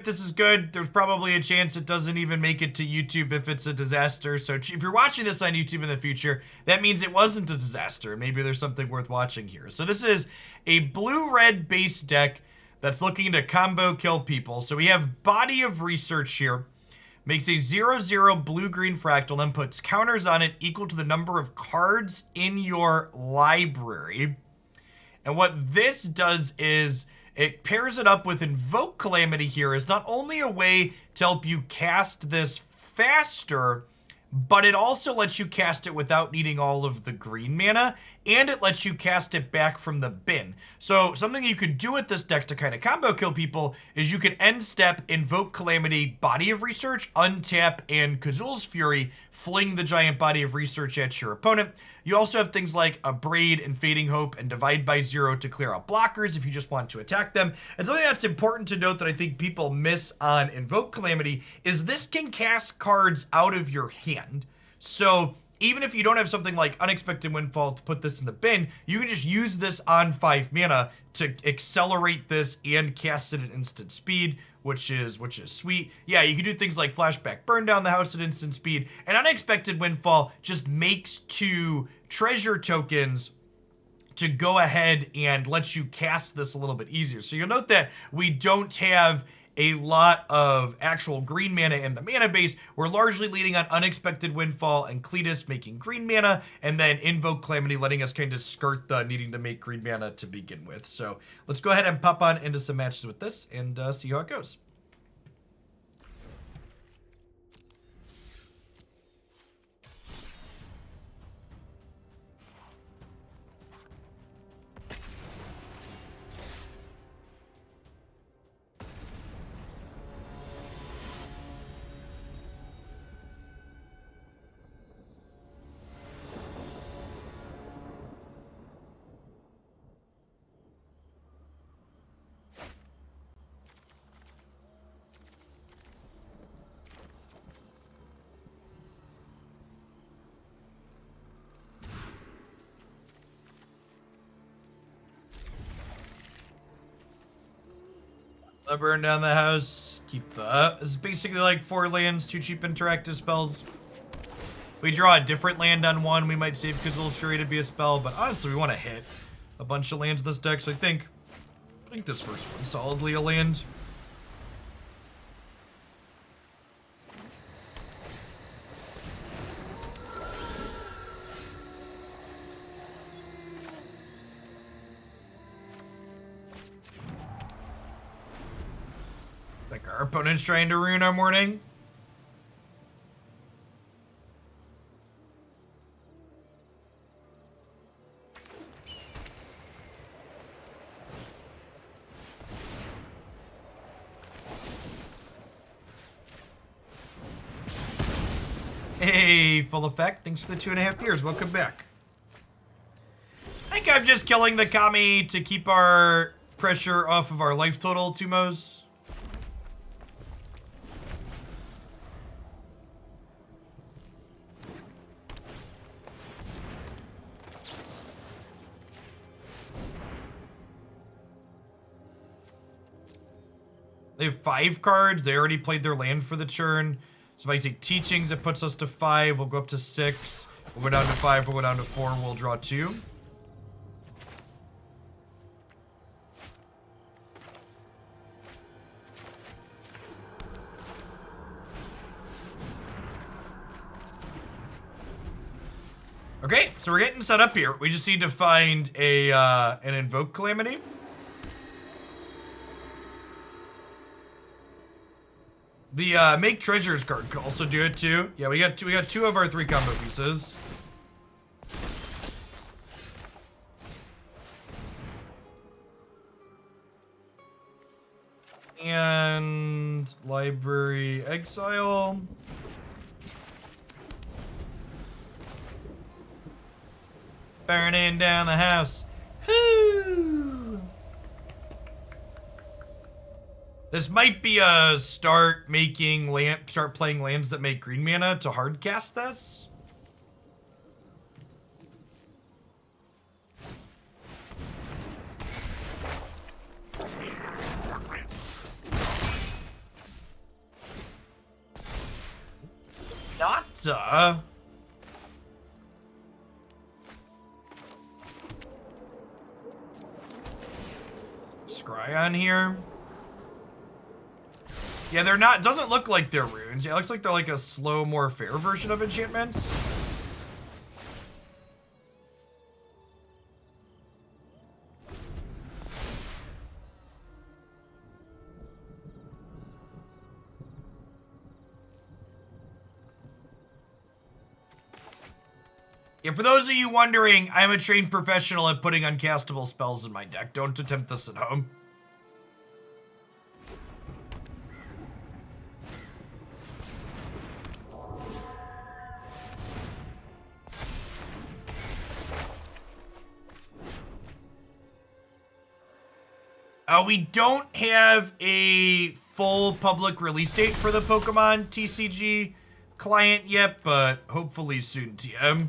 this is good. There's probably a chance it doesn't even make it to YouTube if it's a disaster. So if you're watching this on YouTube in the future, that means it wasn't a disaster. Maybe there's something worth watching here. So this is a blue-red base deck that's looking to combo kill people. So we have Body of Research here. Makes a 0/0 blue-green fractal, then puts counters on it equal to the number of cards in your library. And what this does is it pairs it up with Invoke Calamity here as not only a way to help you cast this faster, but it also lets you cast it without needing all of the green mana, and it lets you cast it back from the bin. So something you could do with this deck to kind of combo kill people is you could end step, Invoke Calamity, Body of Research, untap, and Kazuul's Fury, fling the giant Body of Research at your opponent. You also have things like Abrade and Fading Hope and Divide by Zero to clear out blockers if you just want to attack them. And something that's important to note that I think people miss on Invoke Calamity is this can cast cards out of your hand. So even if you don't have something like Unexpected Windfall to put this in the bin, you can just use this on 5 mana to accelerate this and cast it at instant speed, which is sweet. Yeah, you can do things like Flashback, burn down the house at instant speed, and Unexpected Windfall just makes 2 treasure tokens to go ahead and let you cast this a little bit easier. So you'll note that we don't have a lot of actual green mana in the mana base. We're largely leaning on Unexpected Windfall and Cletus making green mana, and then Invoke Calamity letting us kind of skirt the needing to make green mana to begin with. So let's go ahead and pop on into some matches with this and see how it goes. Burn down the house, keep the... This is basically like 4 lands, 2 cheap interactive spells. We draw a different land on one, we might save Kazuul's Fury to be a spell, but honestly we want to hit a bunch of lands in this deck, so I think this first one's solidly a land. Like our opponent's trying to ruin our morning. Hey, full effect. Thanks for the 2.5 years. Welcome back. I think I'm just killing the Kami to keep our pressure off of our life total, Tumos. They have 5 cards. They already played their land for the turn. So if I take Teachings, it puts us to 5. We'll go up to 6. We'll go down to 5. We'll go down to 4. We'll draw 2. Okay, so we're getting set up here. We just need to find a an Invoke Calamity. The Make Treasures card could also do it too. Yeah, we got 2 of our 3 combo pieces. And Library Exile. Burning down the house. Whoo! This might be a start playing lands that make green mana to hardcast this. Scry on here. Yeah, they're not, doesn't look like they're runes. Yeah, it looks like they're like a slow, more fair version of enchantments. Yeah, for those of you wondering, I'm a trained professional at putting uncastable spells in my deck. Don't attempt this at home. We don't have a full public release date for the Pokemon TCG client yet, but hopefully soon, TM.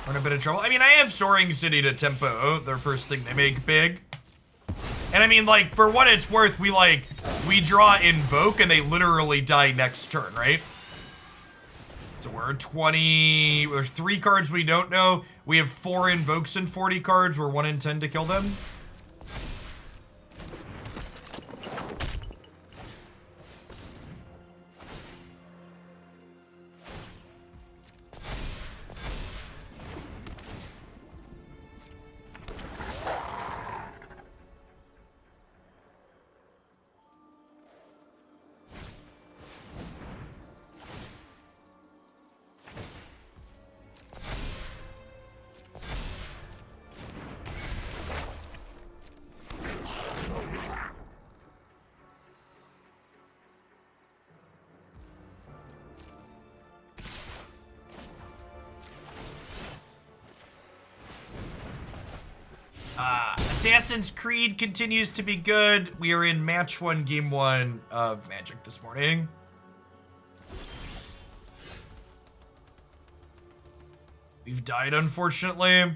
We're in a bit of trouble. I mean, I have Soaring City to tempo, their first thing they make big. And I mean, like, for what it's worth, we draw Invoke and they literally die next turn, right? So we're 20, there's 3 cards we don't know. We have 4 Invokes and 40 cards. We're 1 in 10 to kill them. Assassin's Creed continues to be good. We are in match 1, game 1 of Magic this morning. We've died, unfortunately.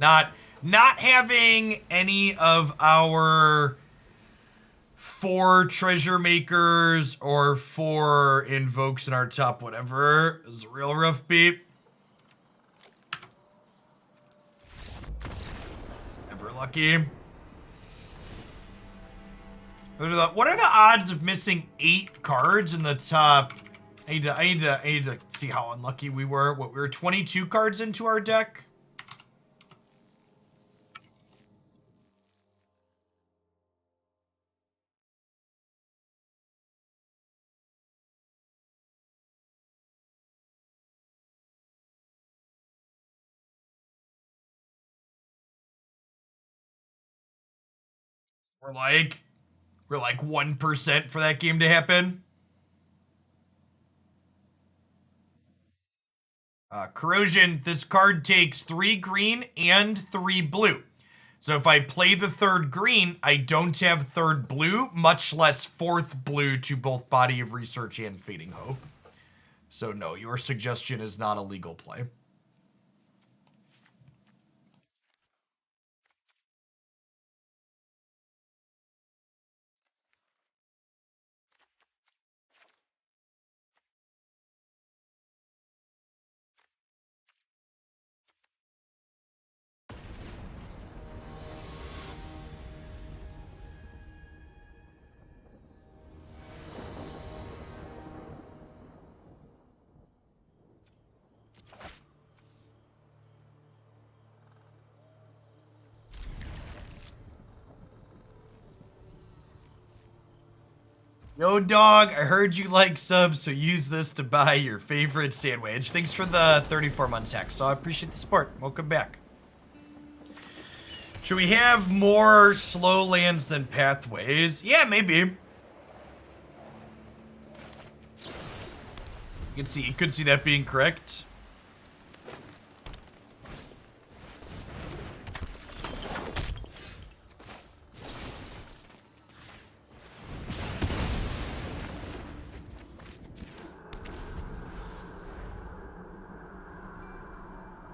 Not having any of our 4 treasure makers or 4 invokes in our top whatever is a real rough beat. Never lucky. What are the odds of missing 8 cards in the top? I need to see how unlucky we were. What, we were 22 cards into our deck? We're like 1% for that game to happen. Corrosion, this card takes 3 green and 3 blue. So if I play the 3rd green, I don't have 3rd blue, much less 4th blue to both Body of Research and Fading Hope. So no, your suggestion is not a legal play. Yo, dog, I heard you like subs, so use this to buy your favorite sandwich. Thanks for the 34 months hack, so I appreciate the support. Welcome back. Should we have more slow lands than pathways? Yeah, maybe. You could see that being correct.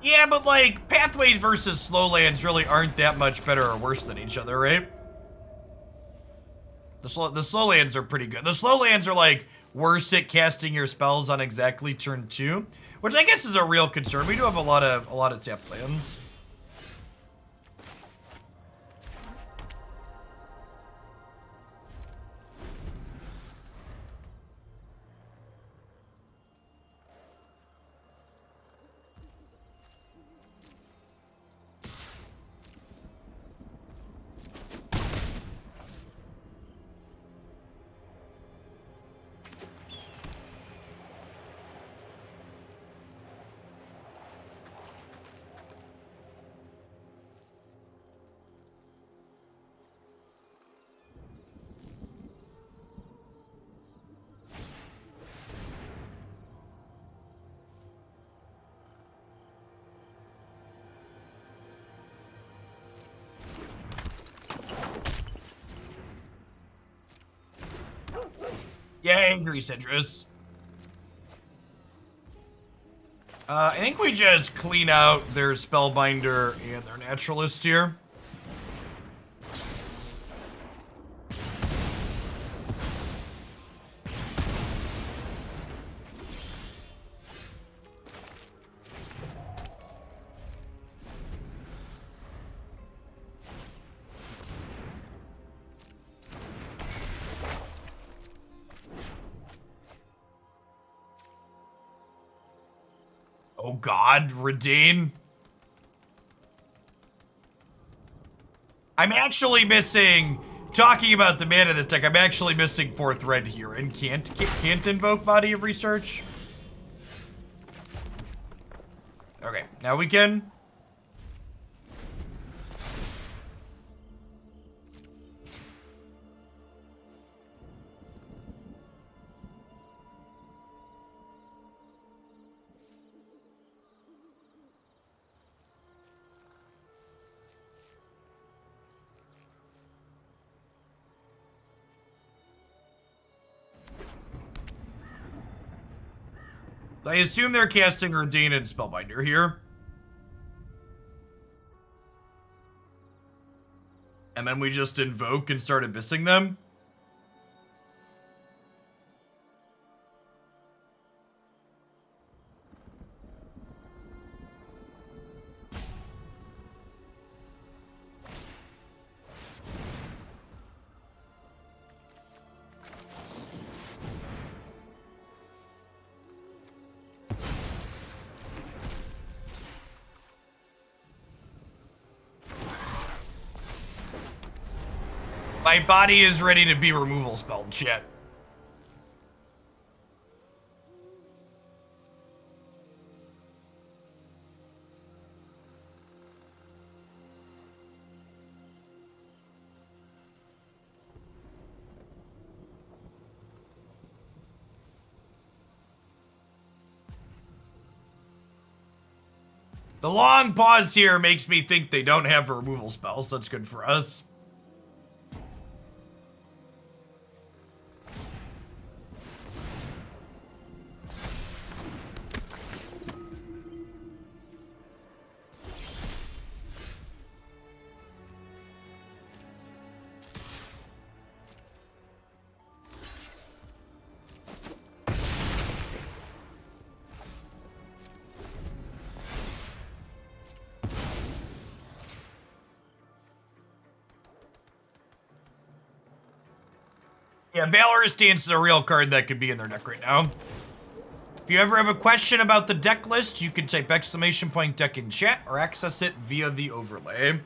Yeah, but like, pathways versus slow lands really aren't that much better or worse than each other, right? The slow lands are pretty good. The slow lands are like worse at casting your spells on exactly turn 2, which I guess is a real concern. We do have a lot of tapped lands. Yeah, angry Citrus. I think we just clean out their Spellbinder and their Naturalist here. Oh god, Redeem. I'm actually missing, talking about the mana of this deck, I'm actually missing 4th red here and can't invoke Body of Research. Okay, now we can. I assume they're casting Redeem and Spellbinder here. And then we just invoke and start abyssing them. My body is ready to be removal spelled, chat. The long pause here makes me think they don't have a removal spell, so that's good for us. Yeah, Valorous Dance is a real card that could be in their deck right now. If you ever have a question about the deck list, you can type !deck in chat or access it via the overlay.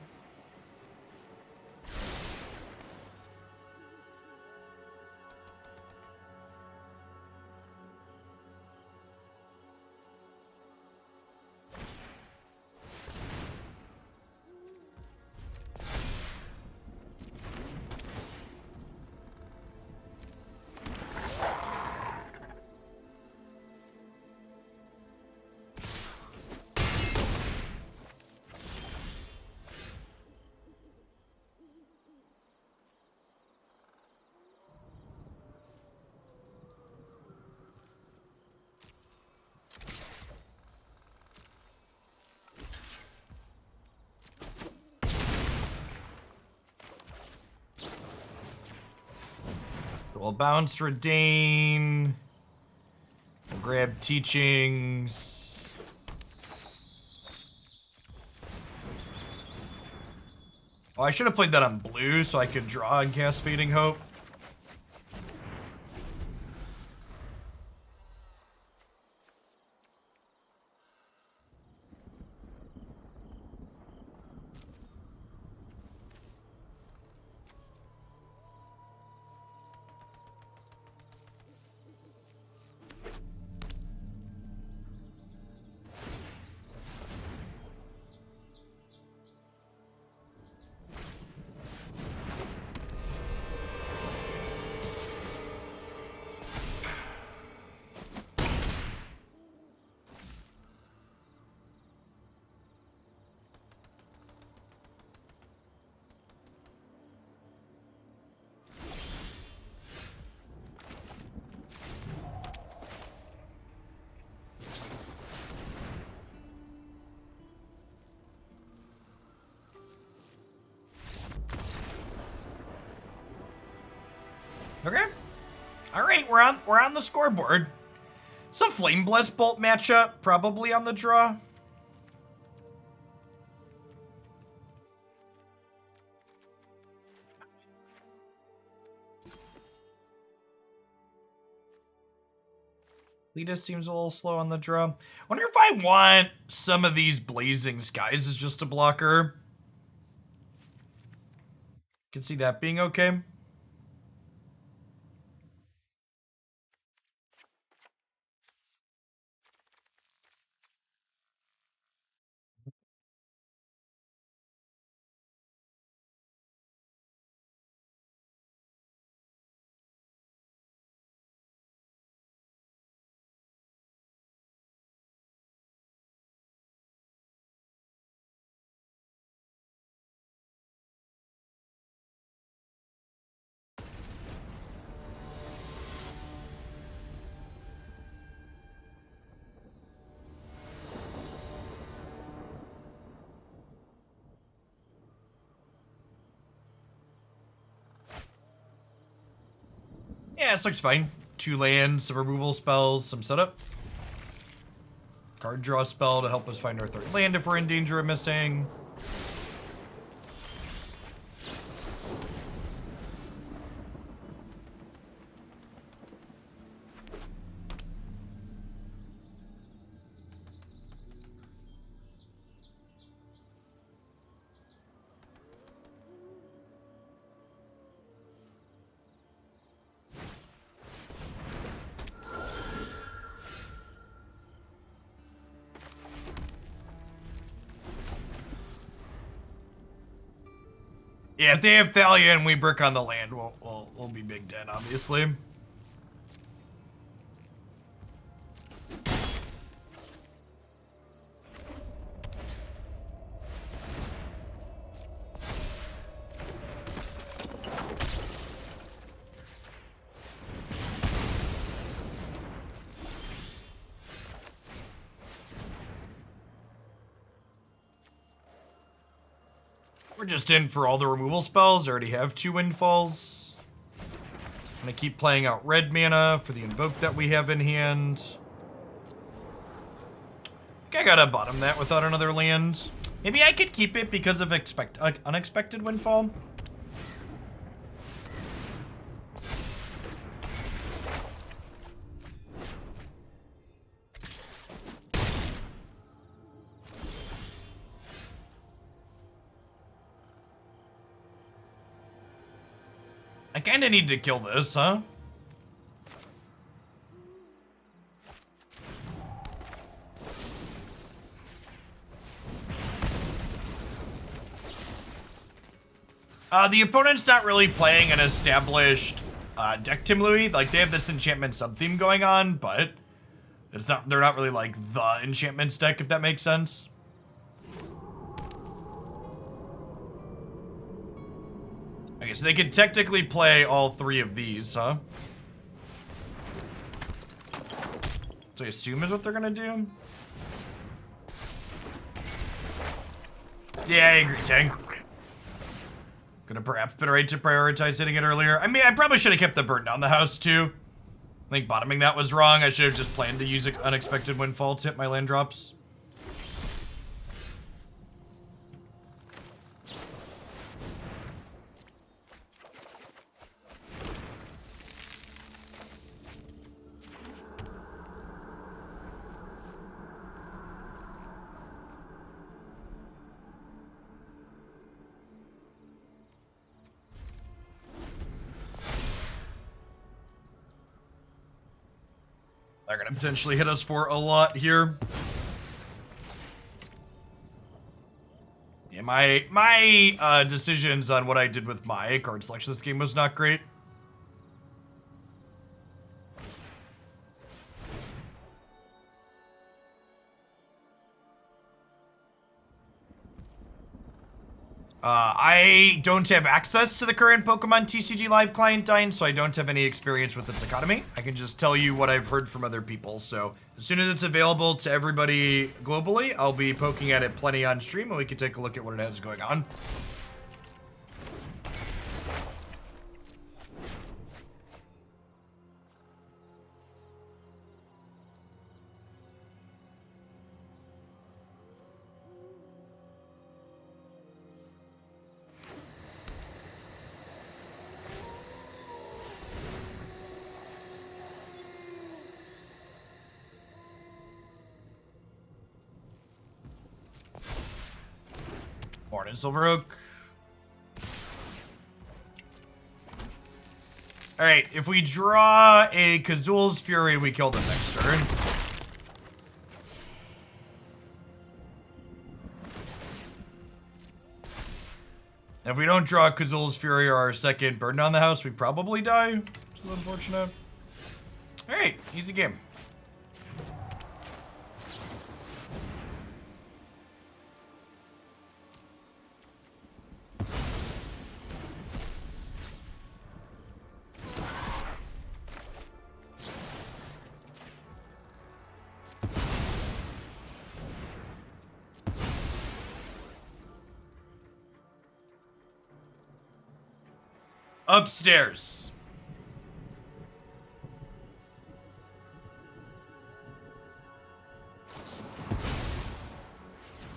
we'll bounce Redain. We'll grab Teachings. Oh, I should have played that on blue so I could draw and cast Fading Hope. Okay. All right, we're on the scoreboard. It's a Flame Blessed Bolt matchup, probably on the draw. Lita seems a little slow on the draw. Wonder if I want some of these Blazing Skies as just a blocker. Can see that being okay. Yeah, this looks fine. 2 lands, some removal spells, some setup. Card draw spell to help us find our 3rd land if we're in danger of missing. Yeah, if they have Thalia and we brick on the land, we'll be Big Ten, obviously. We're just in for all the removal spells. I already have 2 windfalls. I'm gonna keep playing out red mana for the invoke that we have in hand. I think I gotta bottom that without another land. Maybe I could keep it because of Unexpected Windfall. I kinda need to kill this, huh? The opponent's not really playing an established deck Timlui. Like, they have this enchantment sub-theme going on, but they're not really like the enchantments deck, if that makes sense. Okay, so they could technically play all 3 of these, huh? So I assume is what they're gonna do? Yeah, I agree, Tang. Could have perhaps been right to prioritize hitting it earlier. I mean, I probably should have kept the burn down the house too. I think bottoming that was wrong. I should have just planned to use Unexpected Windfall to hit my land drops. They're gonna potentially hit us for a lot here. Yeah, my decisions on what I did with my card selection this game was not great. I don't have access to the current Pokemon TCG Live client, Dine, so I don't have any experience with its economy. I can just tell you what I've heard from other people. So as soon as it's available to everybody globally, I'll be poking at it plenty on stream, and we can take a look at what it has going on. Morning, Silver Oak. Alright, if we draw a Kazuul's Fury, we kill them next turn. If we don't draw Kazuul's Fury or our second burn down the house, we probably die. Which is unfortunate. Alright, easy game. Upstairs.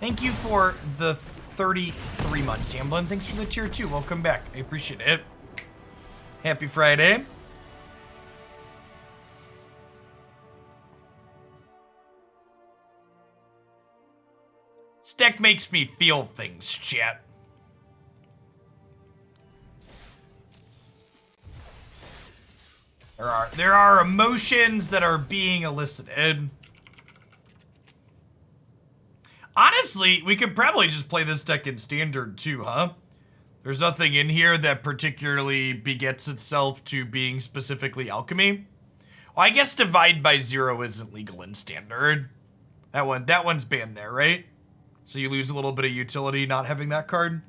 Thank you for the 33 months, Hamblin. Thanks for the tier 2. Welcome back. I appreciate it. Happy Friday. This deck makes me feel things, chat. There are emotions that are being elicited. Honestly, we could probably just play this deck in standard too, huh? There's nothing in here that particularly begets itself to being specifically alchemy. Well, I guess divide by 0 isn't legal in standard. That one's banned there, right? So you lose a little bit of utility not having that card.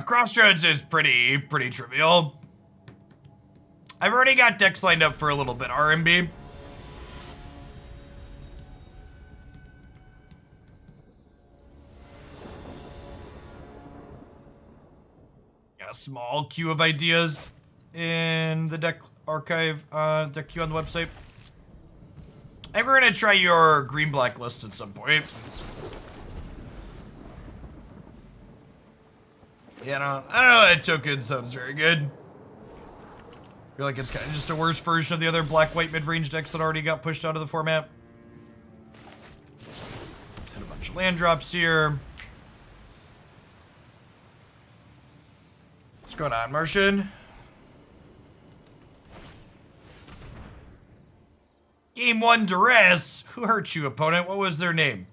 Crossroads is pretty trivial. I've already got decks lined up for a little bit. RMB. Got a small queue of ideas in the deck archive, deck queue on the website. I think we're gonna try your green-black list at some point. Yeah, I don't know, that token sounds very good. I feel like it's kind of just a worse version of the other black-white mid-range decks that already got pushed out of the format. Let's hit a bunch of land drops here. What's going on, Martian? Game 1 duress. Who hurt you, opponent? What was their name?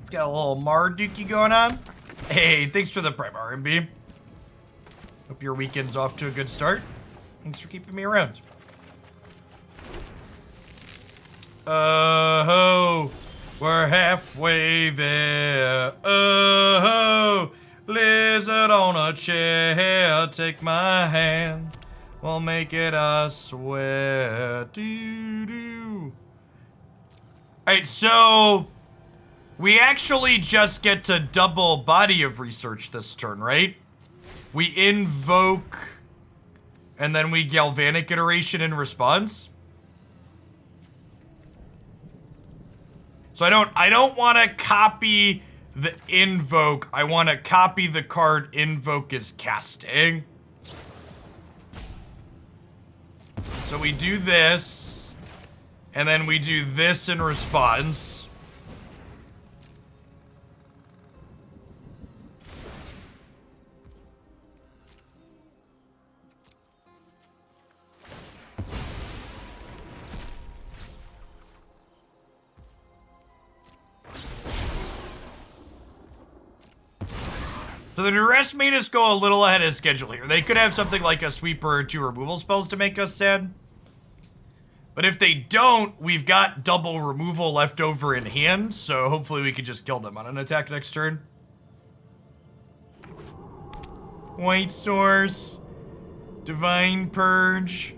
It's got a little Mardukey going on. Hey, thanks for the Prime R&B. Hope your weekend's off to a good start. Thanks for keeping me around. Oh, we're halfway there. Oh, lizard on a chair, take my hand. We'll make it, I swear. Doo-doo. Alright, so we actually just get to double body of research this turn, right? We invoke, and then we Galvanic Iteration in response. So I don't want to copy the invoke. I want to copy the card invoke is casting. So we do this, and then we do this in response. So the duress made us go a little ahead of schedule here. They could have something like a sweeper or 2 removal spells to make us sad. But if they don't, we've got double removal left over in hand, so hopefully we can just kill them on an attack next turn. White Source. Divine Purge.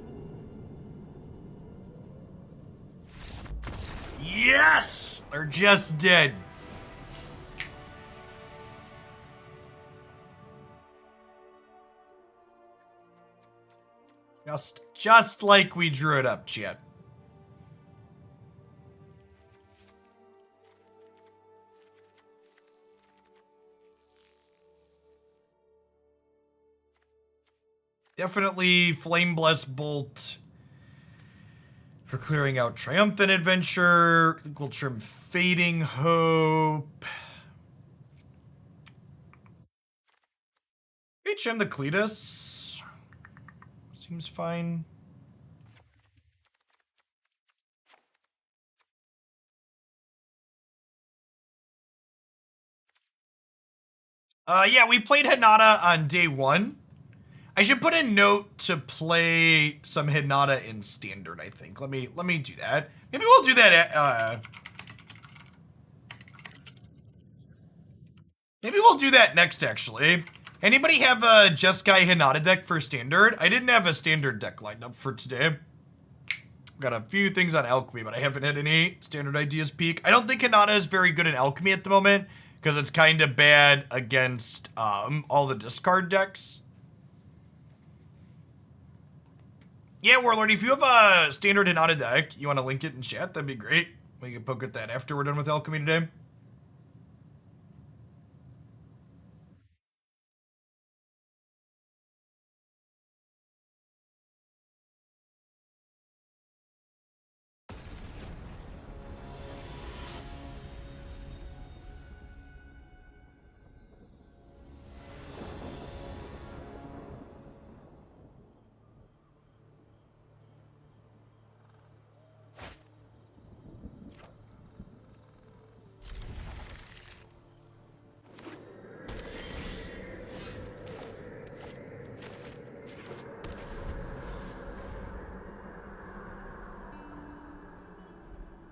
Yes! They're just dead. Just like we drew it up, chat. Definitely Flame Blessed Bolt for clearing out Triumphant Adventure. I think we'll trim Fading Hope. Maybe trim the Cletus. Seems fine. Yeah, we played Hinata on day 1. I should put a note to play some Hinata in standard, I think. Let me do that. Maybe we'll do that at, maybe we'll do that next, actually. Anybody have a Jeskai Hinata deck for standard? I didn't have a standard deck lined up for today. Got a few things on Alchemy, but I haven't had any standard ideas peak. I don't think Hinata is very good in Alchemy at the moment, because it's kind of bad against all the discard decks. Yeah, Warlord, if you have a standard Hinata deck, you want to link it in chat, that'd be great. We can poke at that after we're done with Alchemy today.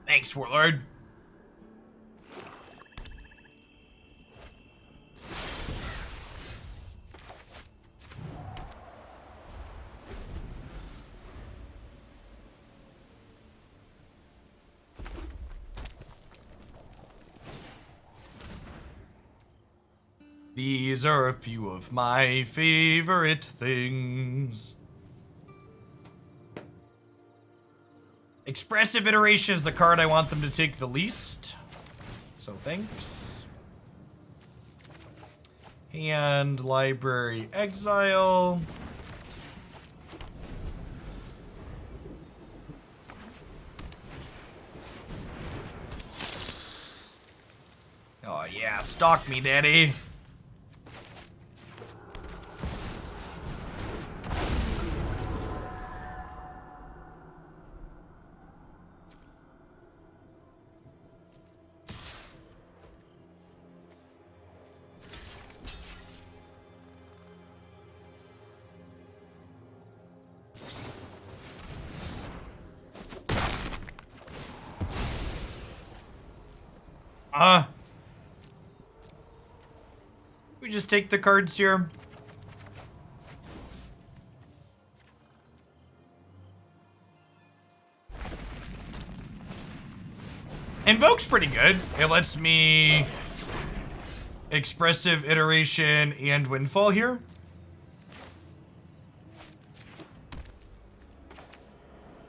Thanks, Warlord. These are a few of my favorite things. Expressive Iteration is the card I want them to take the least. So thanks. And Library Exile. Oh yeah, stalk me, daddy. We just take the cards here. Invoke's pretty good. It lets me Expressive Iteration and Windfall here.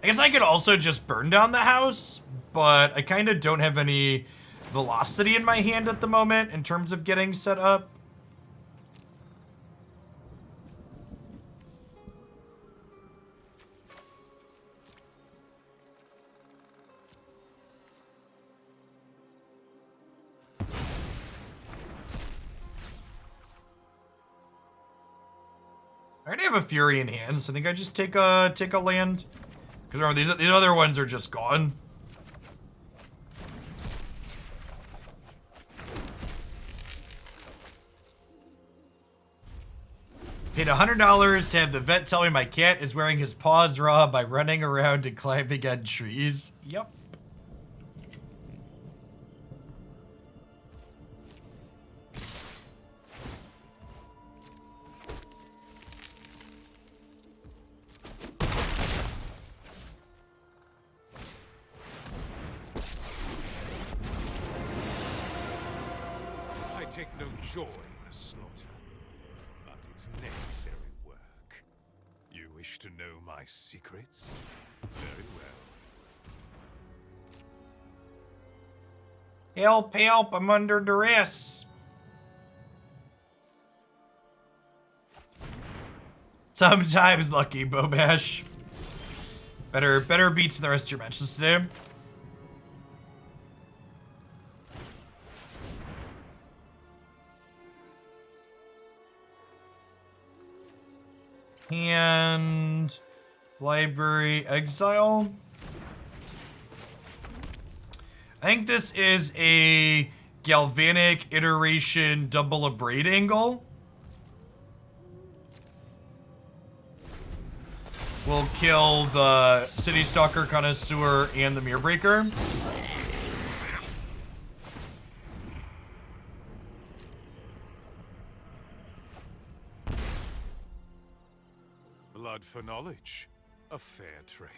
I guess I could also just burn down the house, but I kind of don't have any velocity in my hand at the moment in terms of getting set up. I already have a Fury in hand, so I think I just take a land. Because remember, these other ones are just gone. Paid $100 to have the vet tell me my cat is wearing his paws raw by running around and climbing on trees. Yep. Take no joy in the slaughter, but it's necessary work. You wish to know my secrets? Very well. Help, help, I'm under duress. Sometimes lucky, Bobash. Better beats than the rest of your matches today. And library exile. I think this is a Galvanic Iteration double Abrade angle. We'll kill the City Stalker Connoisseur and the Mirror Breaker. Blood for knowledge, a fair trade.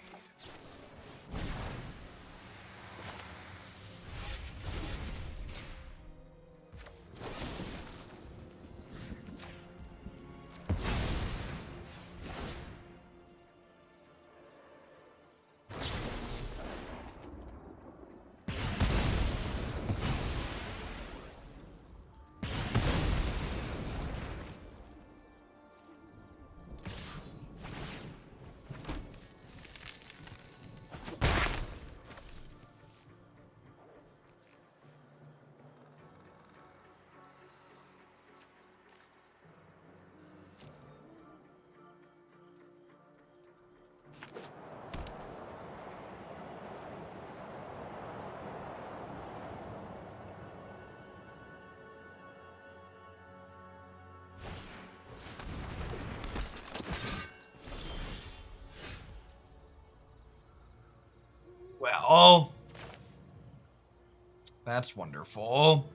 Well, that's wonderful.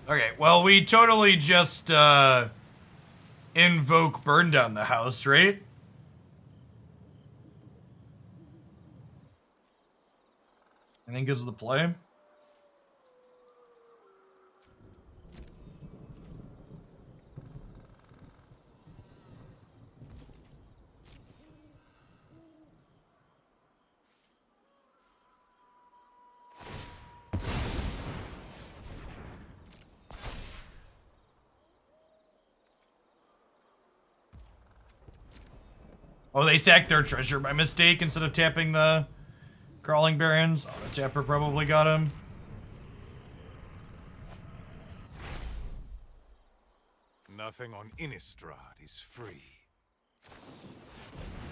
Okay, well, we totally just invoke burn down the house, right? I think is the play. Oh, they sacked their treasure by mistake instead of tapping the Crawling Barrens. Oh, the tapper probably got him. Nothing on Innistrad is free.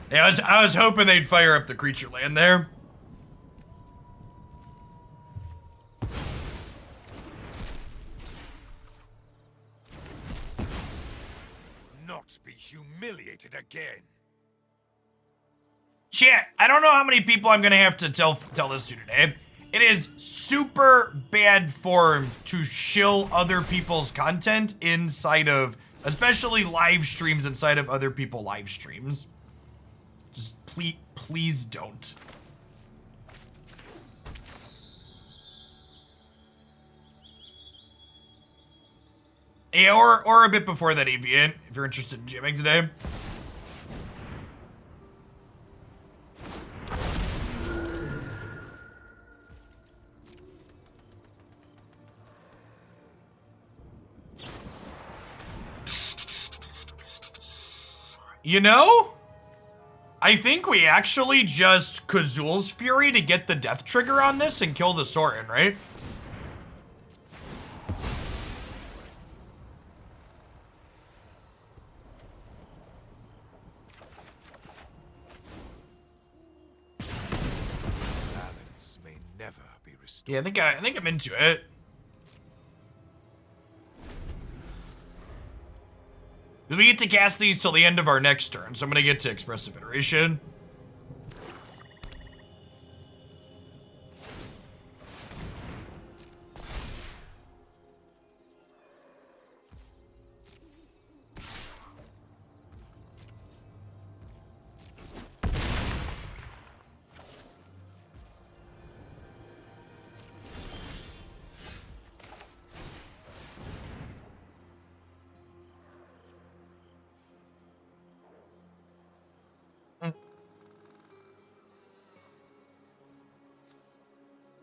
Yeah, I was hoping they'd fire up the creature land there. Not be humiliated again. Chat, I don't know how many people I'm gonna have to tell this to today. It is super bad form to shill other people's content inside of, especially live streams inside of other people's live streams. Just please don't. Yeah, or a bit before that, Avian, if you're interested in gymming today. You know, I think we actually just Kazuul's Fury to get the death trigger on this and kill the Soaring, right? Balance may never be restored. Yeah, I think I'm into it. We get to cast these till the end of our next turn, so I'm gonna get to Expressive Iteration.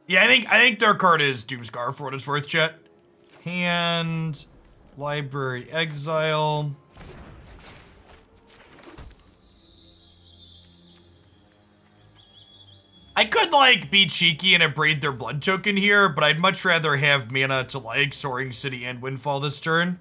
Yeah, I think their card is Doomscar for what it's worth, chat. Hand, Library Exile. I could, like, be cheeky and Abrade their blood token here, but I'd much rather have mana to, like, Soaring City and Windfall this turn.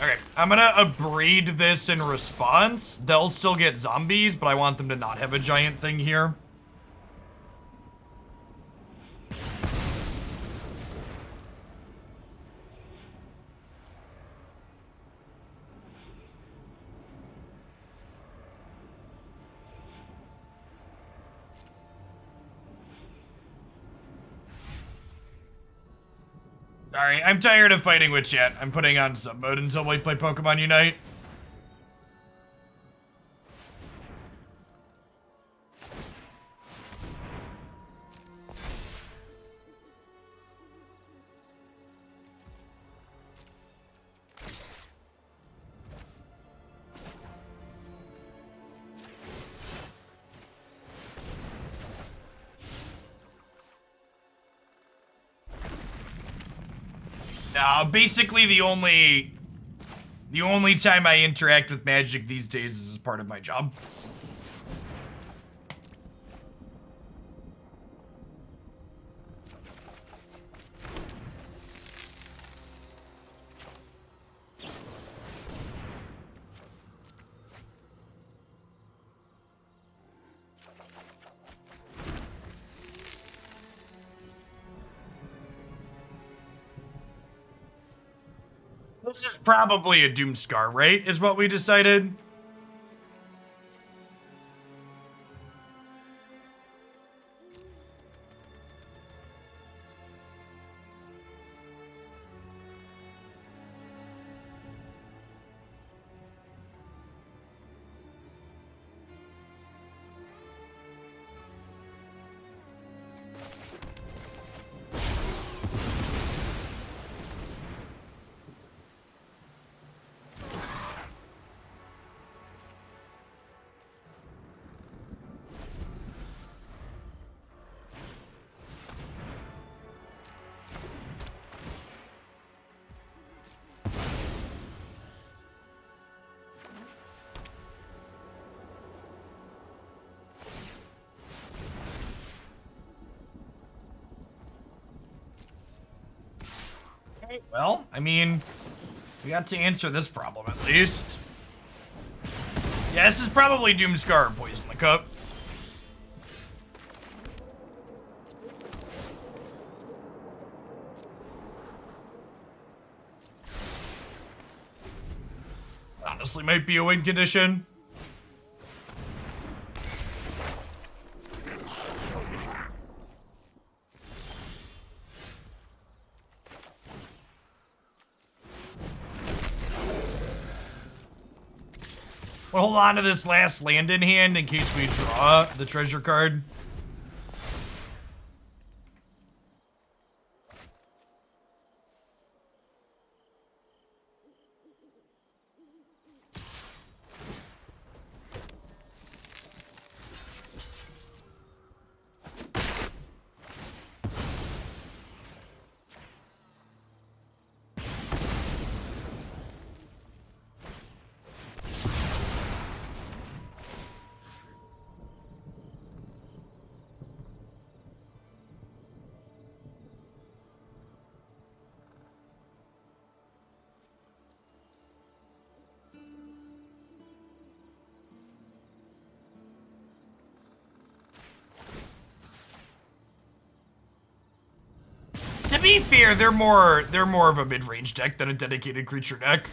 Okay, I'm gonna Abrade this in response. They'll still get zombies, but I want them to not have a giant thing here. Alright, I'm tired of fighting with chat. I'm putting on sub mode until we play Pokemon Unite. Basically the only time I interact with Magic these days is as part of my job. This is probably a Doomscar, right? Is what we decided. Well, I mean, we got to answer this problem at least. Yeah, this is probably Doomscar or Poison the Cup. Honestly, might be a win condition. We'll hold on to this last land in hand in case we draw the treasure card. To be fair, they're more of a mid-range deck than a dedicated creature deck.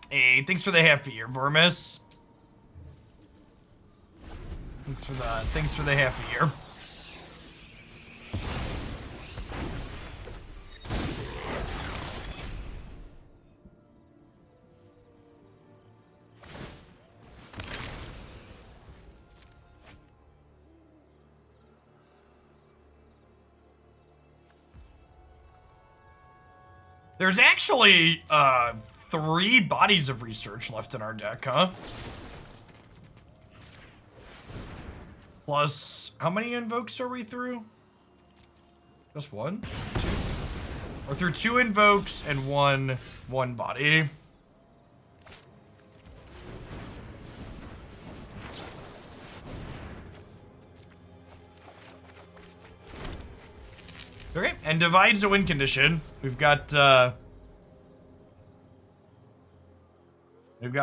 Hey, thanks for the half a year, Vormis. Thanks for the half a year. There's actually 3 bodies of research left in our deck, huh? Plus, how many invokes are we through? Just 1? 2? We're through 2 invokes and one body. Okay, and divide's a win condition. We've got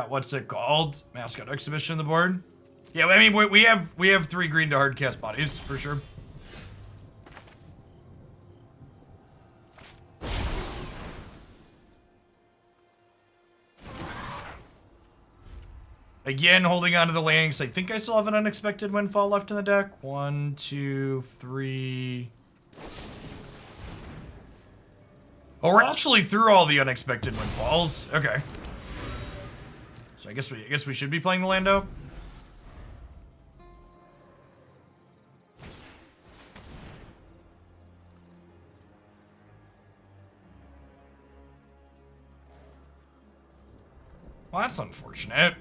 what's it called? Mascot Exhibition on the board. Yeah, I mean we have 3 green to hard cast bodies for sure. Again, holding on to the lands. I think I still have an Unexpected Windfall left in the deck. 1, 2, 3. Oh, we're actually through all the Unexpected Windfalls. Okay. So I guess we should be playing the Lando. Well, that's unfortunate.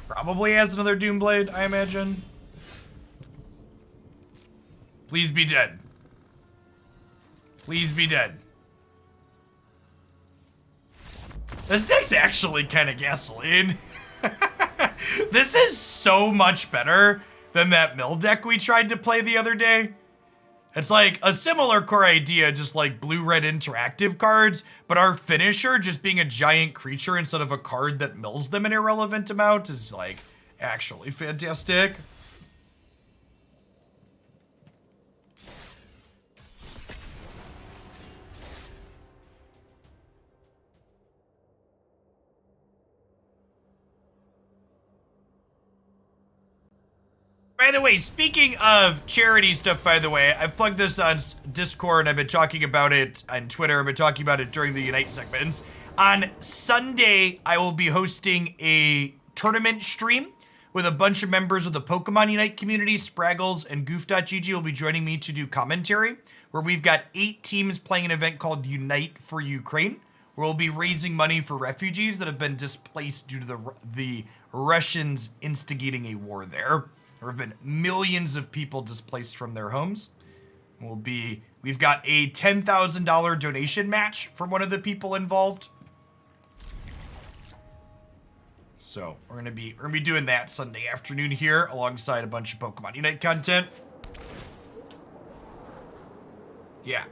Probably has another Doomblade, I imagine. Please be dead. Please be dead. This deck's actually kind of gasoline. This is so much better than that mill deck we tried to play the other day. It's like a similar core idea, just like blue-red interactive cards, but our finisher just being a giant creature instead of a card that mills them an irrelevant amount is like actually fantastic. By the way, speaking of charity stuff, by the way, I've plugged this on Discord. I've been talking about it on Twitter. I've been talking about it during the Unite segments. On Sunday, I will be hosting a tournament stream with a bunch of members of the Pokemon Unite community. Spraggles and Goof.gg will be joining me to do commentary, where we've got 8 teams playing an event called Unite for Ukraine, where we'll be raising money for refugees that have been displaced due to the Russians instigating a war there. There have been millions of people displaced from their homes. We've got a $10,000 donation match from one of the people involved. So we're gonna be doing that Sunday afternoon here alongside a bunch of Pokemon Unite content. Yeah.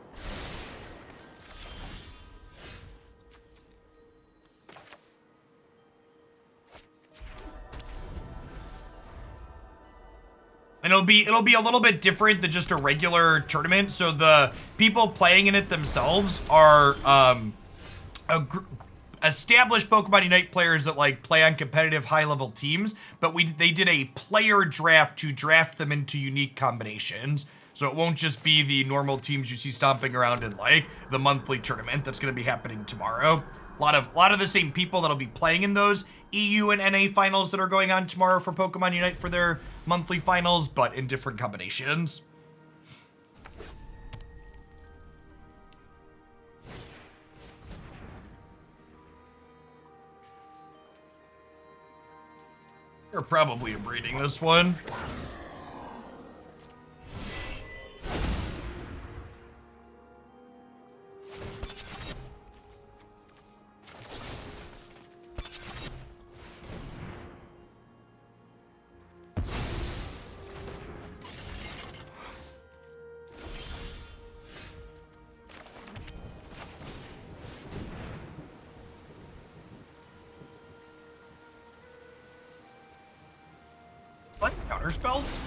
And it'll be a little bit different than just a regular tournament. So the people playing in it themselves are established Pokemon Unite players that like play on competitive high-level teams, but they did a player draft to draft them into unique combinations. So it won't just be the normal teams you see stomping around in like the monthly tournament that's going to be happening tomorrow. A lot of the same people that'll be playing in those EU and NA finals that are going on tomorrow for Pokemon Unite for their monthly finals, but in different combinations. You're probably abrading this one. What? Counter spells?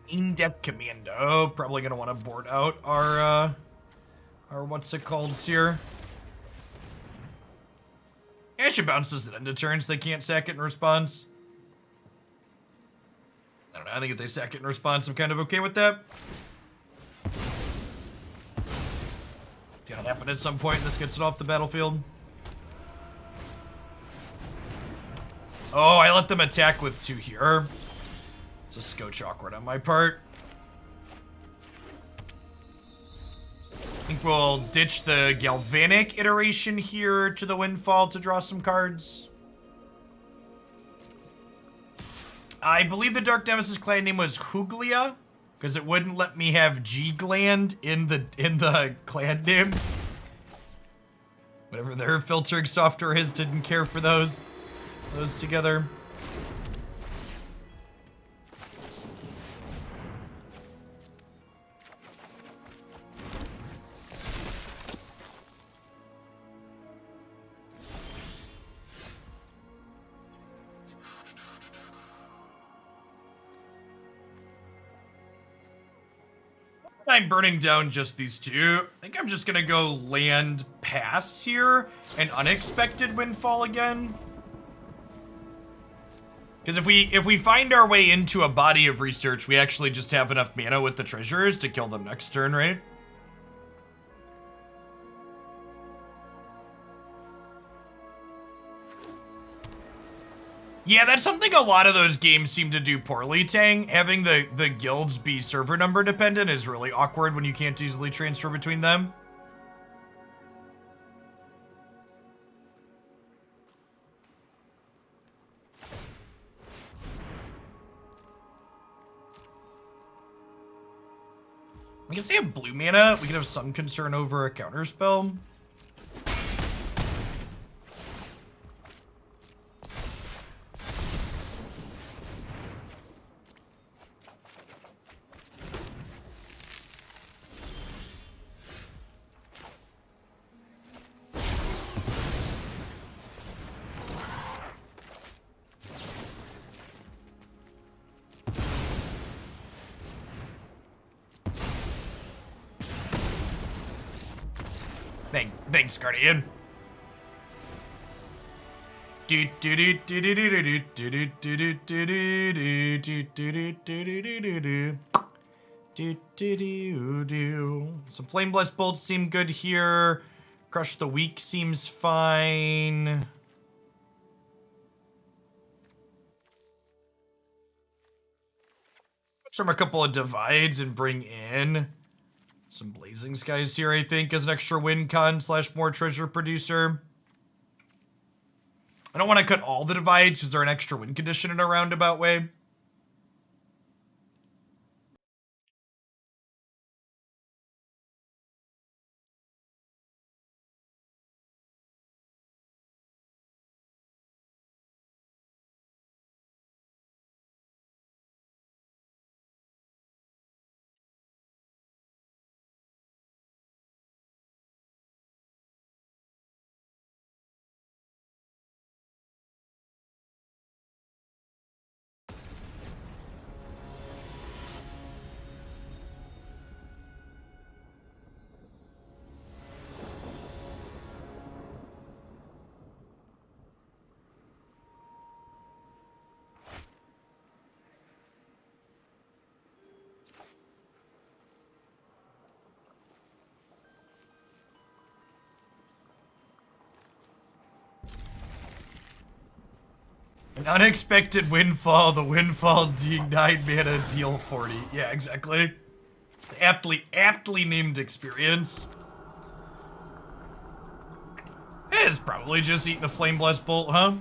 In-depth commando. Probably gonna want to board out our what's it called here. Yeah, she bounces it into turns. They can't sack it in response. I don't know. I think if they sack it in response, I'm kind of okay with that. It's gonna happen at some point. This gets it off the battlefield. Oh, I let them attack with 2 here. It's a scotch awkward on my part. I think we'll ditch the Galvanic Iteration here to the Windfall to draw some cards. I believe the Dark Nemesis clan name was Huglia, because it wouldn't let me have G-Gland in the clan name. Whatever their filtering software is didn't care for those together. I'm burning down just these 2. I think I'm just gonna go land pass here and Unexpected Windfall again. Because if we find our way into a body of research, we actually just have enough mana with the treasures to kill them next turn, right? Yeah, that's something a lot of those games seem to do poorly, Tang. Having the guilds be server number dependent is really awkward when you can't easily transfer between them. I guess they have blue mana. We could have some concern over a counter spell. Thanks, Guardian. Some Flame Blast bolts seem good here. Crush the Weak seems fine. Trim a couple of divides and bring in some Blazing Skies here, I think, as an extra win con / more treasure producer. I don't want to cut all the divides because they're an extra win condition in a roundabout way. An Unexpected Windfall, the Windfall being 9 mana, deal 40. Yeah, exactly. Aptly named experience. It's probably just eating a Flame Blast Bolt, huh?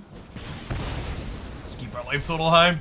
Let's keep our life total high.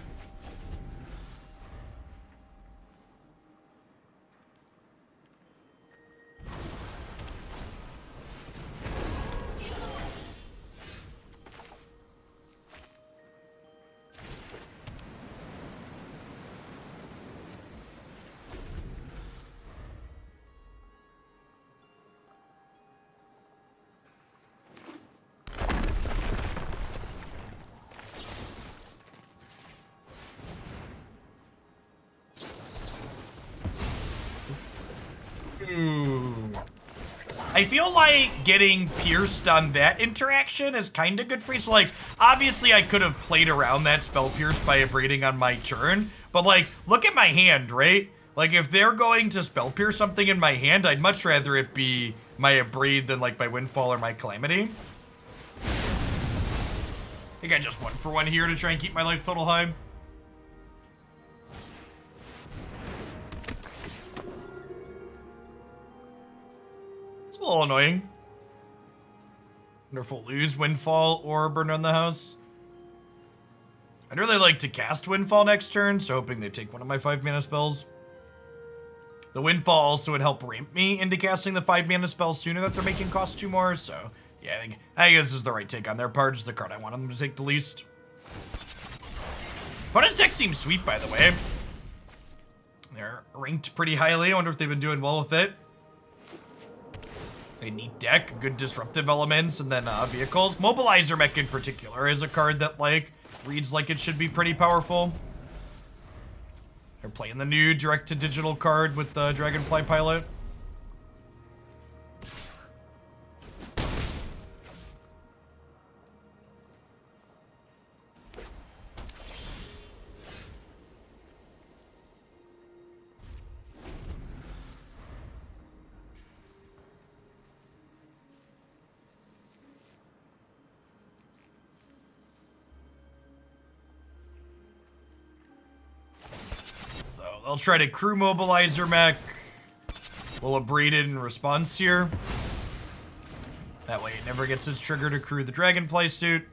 I feel like getting pierced on that interaction is kind of good for you. So, like, obviously I could have played around that spell pierce by abrading on my turn, but, like, look at my hand, right? Like, if they're going to spell pierce something in my hand, I'd much rather it be my Abrade than, like, my Windfall or my Calamity. I think I just went for one here to try and keep my life total high. It's a little annoying. Wonder if we'll lose Windfall or Burn on the House. I'd really like to cast Windfall next turn, so hoping they take one of my 5 mana spells. The Windfall also would help ramp me into casting the 5 mana spells sooner that they're making cost 2 more, so yeah, I guess this is the right take on their part. It's the card I want them to take the least. Opponent's deck seems sweet, by the way. They're ranked pretty highly. I wonder if they've been doing well with it. A neat deck, good disruptive elements, and then vehicles. Mobilizer Mech in particular is a card that, like, reads like it should be pretty powerful. They're playing the new direct-to-digital card with the Dragonfly Pilot. I'll try to crew Mobilizer Mech. We'll abrade it in response here. That way it never gets its trigger to crew the Dragonfly suit.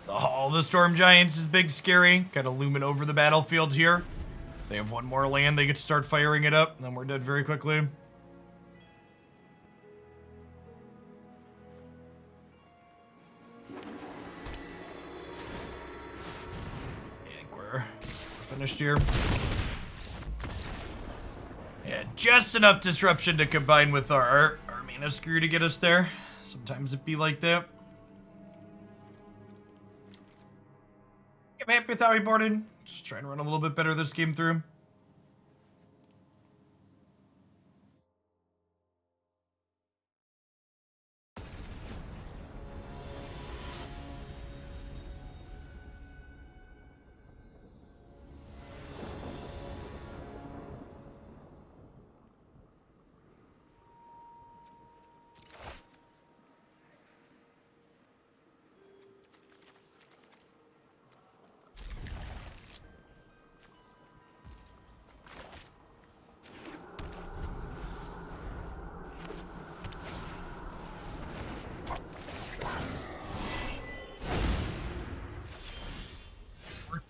The Hall of the Storm Giants is big, scary. Kind of looming over the battlefield here. They have one more land, they get to start firing it up, and then we're dead very quickly. I think we're finished here. Yeah, just enough disruption to combine with our mana screw to get us there. Sometimes it be like that. I'm happy with how we boarded. Just trying to run a little bit better this game through.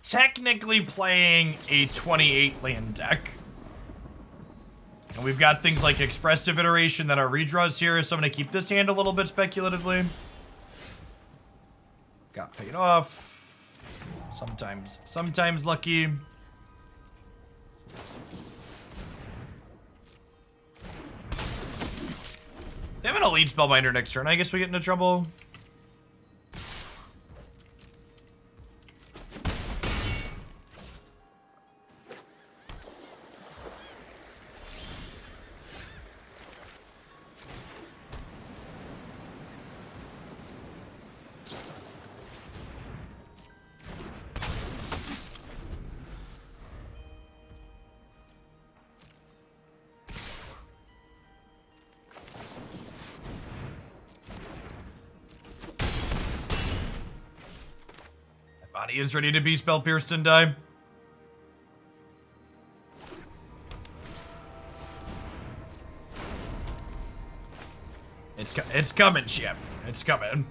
Technically playing a 28 land deck. And we've got things like Expressive Iteration that are redraws here, so I'm going to keep this hand a little bit speculatively. Got paid off. Sometimes lucky. They have an Elite Spellbinder next turn. I guess we get into trouble. Body is ready to be spell pierced and die. It's coming, Chip. It's coming.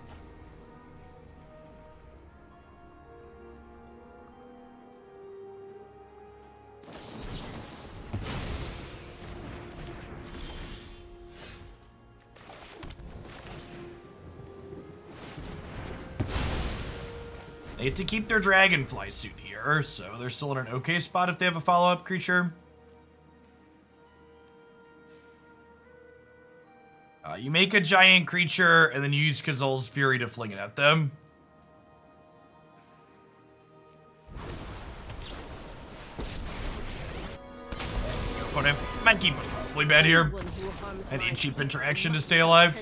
They have to keep their Dragonfly suit here, so they're still in an okay spot if they have a follow-up creature. You make a giant creature, and then you use Kazuul's Fury to fling it at them. But my keeper's probably bad here. I need cheap interaction to stay alive.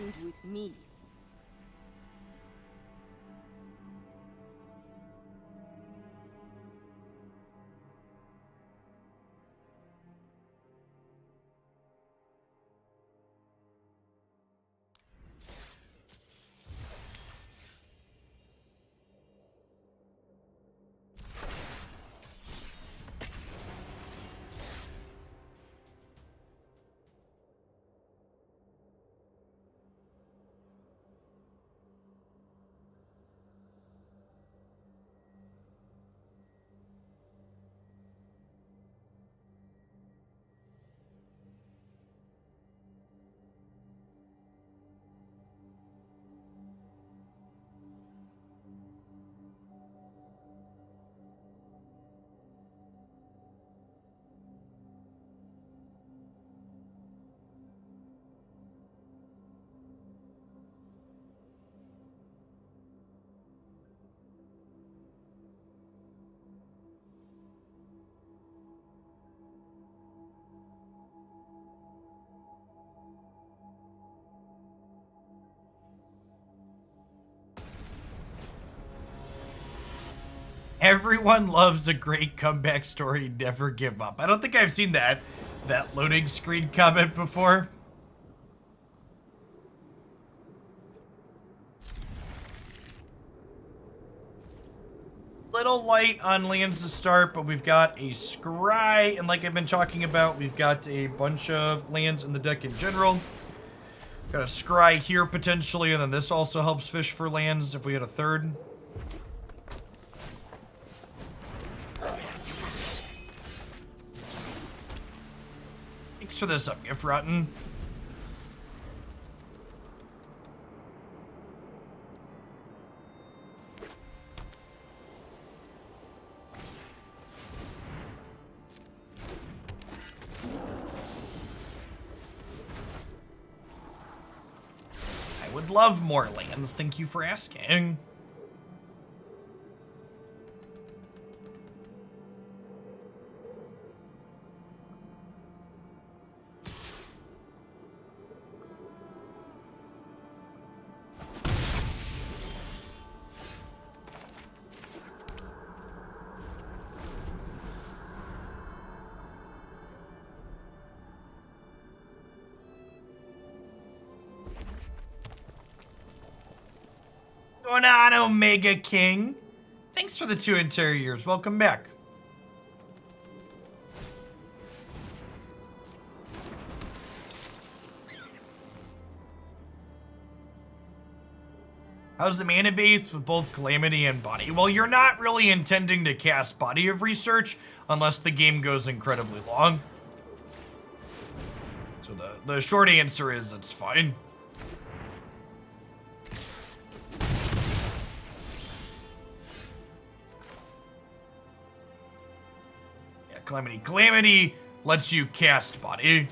Everyone loves a great comeback story, never give up. I don't think I've seen that loading screen comment before. Little light on lands to start, but we've got a Scry, and like I've been talking about, we've got a bunch of lands in the deck in general. Got a Scry here potentially, and then this also helps fish for lands if we had a third. Thanks for this up, Gift Rotten. I would love more lands, thank you for asking. going on, Omega King? Thanks for the 2 entire years. Welcome back. How's the mana base with both Calamity and Body? Well, you're not really intending to cast Body of Research unless the game goes incredibly long. So the short answer is it's fine. Yeah, Calamity. Calamity lets you cast Body.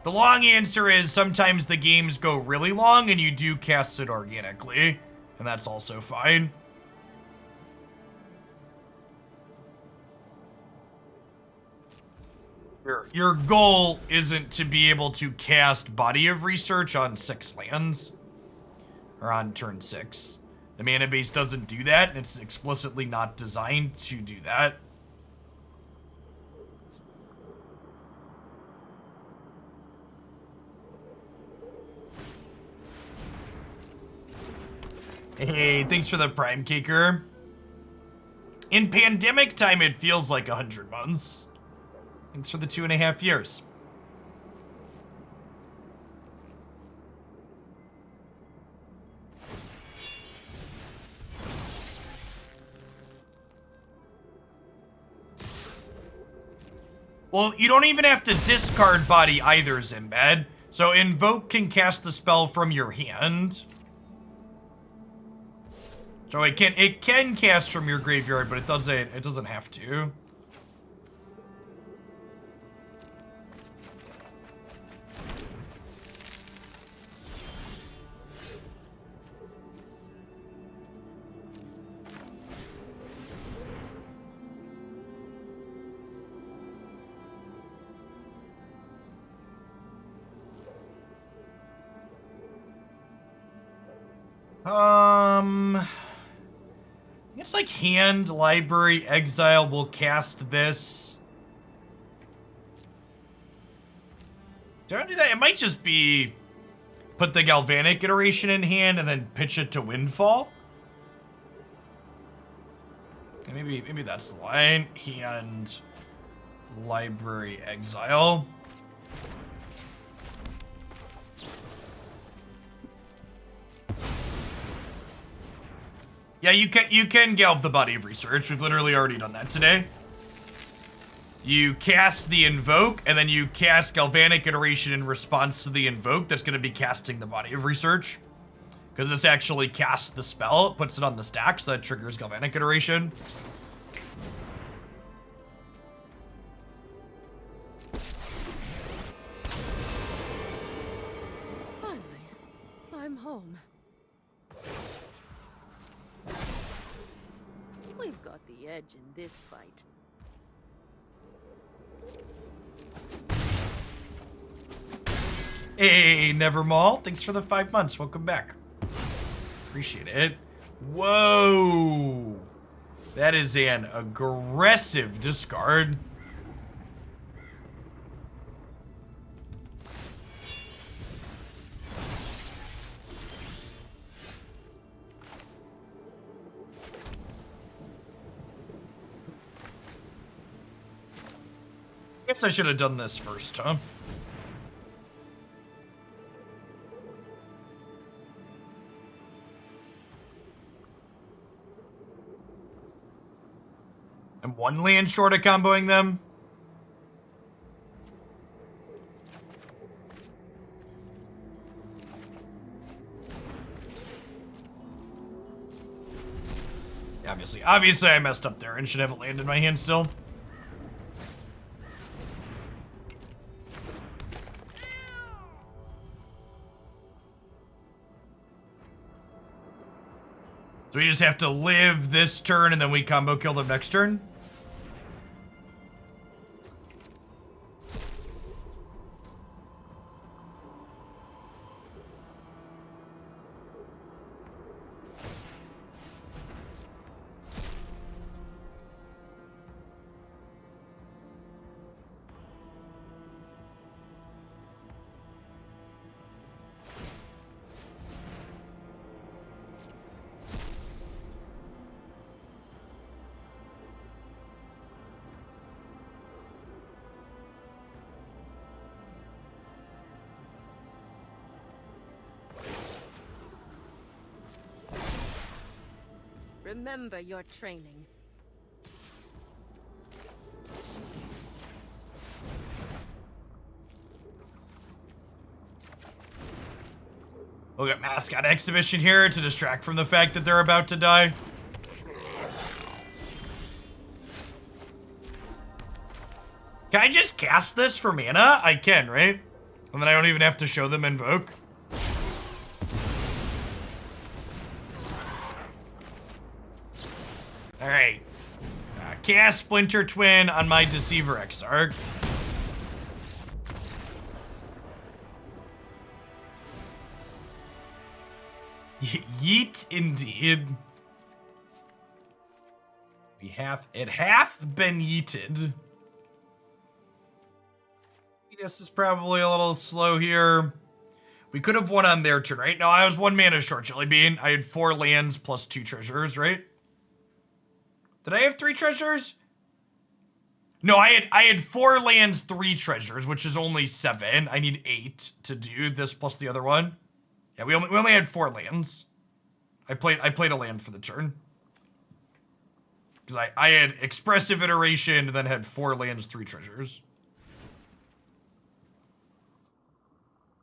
The long answer is sometimes the games go really long and you do cast it organically, and that's also fine. Your goal isn't to be able to cast Body of Research on 6 lands, or on turn 6. The mana base doesn't do that, and it's explicitly not designed to do that. Hey, thanks for the Prime Kicker. In pandemic time, it feels like 100 months. Thanks for the 2.5 years. Well, you don't even have to discard Body either, Zimbad. So Invoke can cast the spell from your hand. So it can cast from your graveyard, but it doesn't have to. It's like hand, library, exile will cast this. Don't do that. It might just be put the Galvanic Iteration in hand and then pitch it to Windfall. And maybe that's the line. Hand, library, exile. Yeah, you can Galv the Body of Research. We've literally already done that today. You cast the Invoke, and then you cast Galvanic Iteration in response to the Invoke that's going to be casting the Body of Research. Because this actually casts the spell, it puts it on the stack, so that triggers Galvanic Iteration. Finally, I'm home. We've got the edge in this fight. Hey, Nevermall. Thanks for the 5 months. Welcome back. Appreciate it. Whoa. That is an aggressive discard. Guess I should have done this first, huh? I'm 1 land short of comboing them. Obviously I messed up there and should have a land in my hand still. So we just have to live this turn and then we combo kill them next turn? Remember your training. We'll get Mascot Exhibition here to distract from the fact that they're about to die. Can I just cast this for mana? I can, right? And then I don't even have to show them Invoke. Alright. Cast Splinter Twin on my Deceiver Exarch. Yeet indeed. It hath been yeeted. This is probably a little slow here. We could have won on their turn, right? No, I was 1 mana short, Jelly Bean. I had 4 lands plus 2 treasures, right? Did I have 3 treasures? No, I had 4 lands, 3 treasures, which is only 7. I need 8 to do this plus the other one. Yeah, we only had 4 lands. I played a land for the turn. Because I had Expressive Iteration and then had 4 lands, 3 treasures.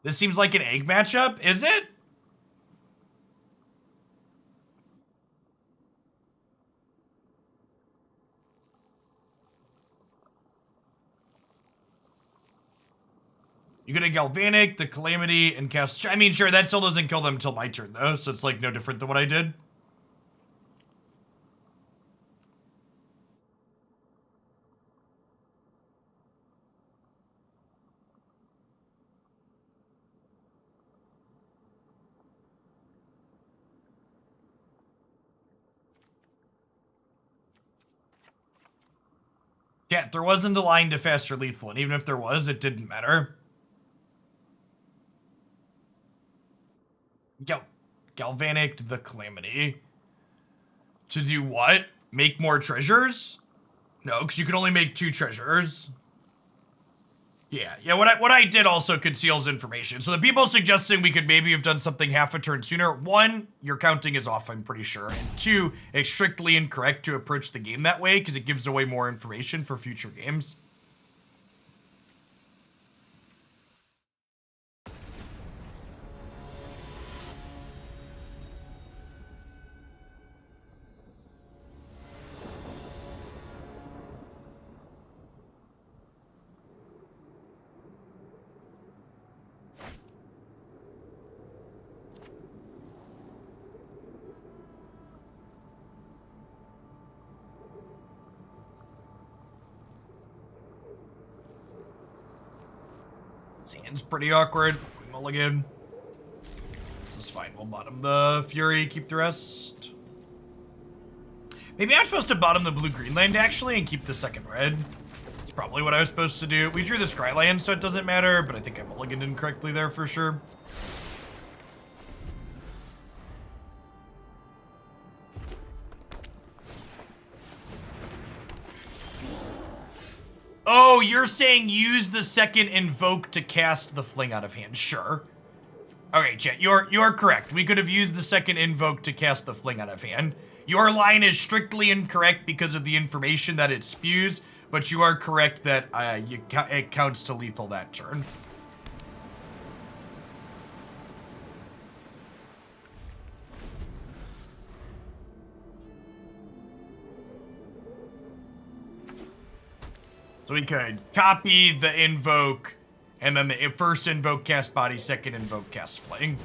This seems like an egg matchup, is it? You get a Galvanic, the Calamity, and cast... I mean, sure, that still doesn't kill them until my turn, though, so it's, like, no different than what I did. Yeah, there wasn't a line to fast or lethal, and even if there was, it didn't matter. Galvanic the Calamity. To do what? Make more treasures? No, because you can only make 2 treasures. Yeah, what I did also conceals information. So the people suggesting we could maybe have done something half a turn sooner. 1, your counting is off, I'm pretty sure. And 2, it's strictly incorrect to approach the game that way because it gives away more information for future games. Sand's pretty awkward. We mulligan. This is fine. We'll bottom the Fury, keep the rest. Maybe I'm supposed to bottom the blue-green land, actually, and keep the second red. That's probably what I was supposed to do. We drew the Scry land, so it doesn't matter, but I think I mulliganed incorrectly there for sure. Oh, you're saying use the second Invoke to cast the Fling out of hand. Sure. Okay, chat, you're correct. We could have used the second Invoke to cast the Fling out of hand. Your line is strictly incorrect because of the information that it spews, but you are correct that it counts to lethal that turn. So we could copy the Invoke, and then the first Invoke cast Body, second Invoke cast Fling.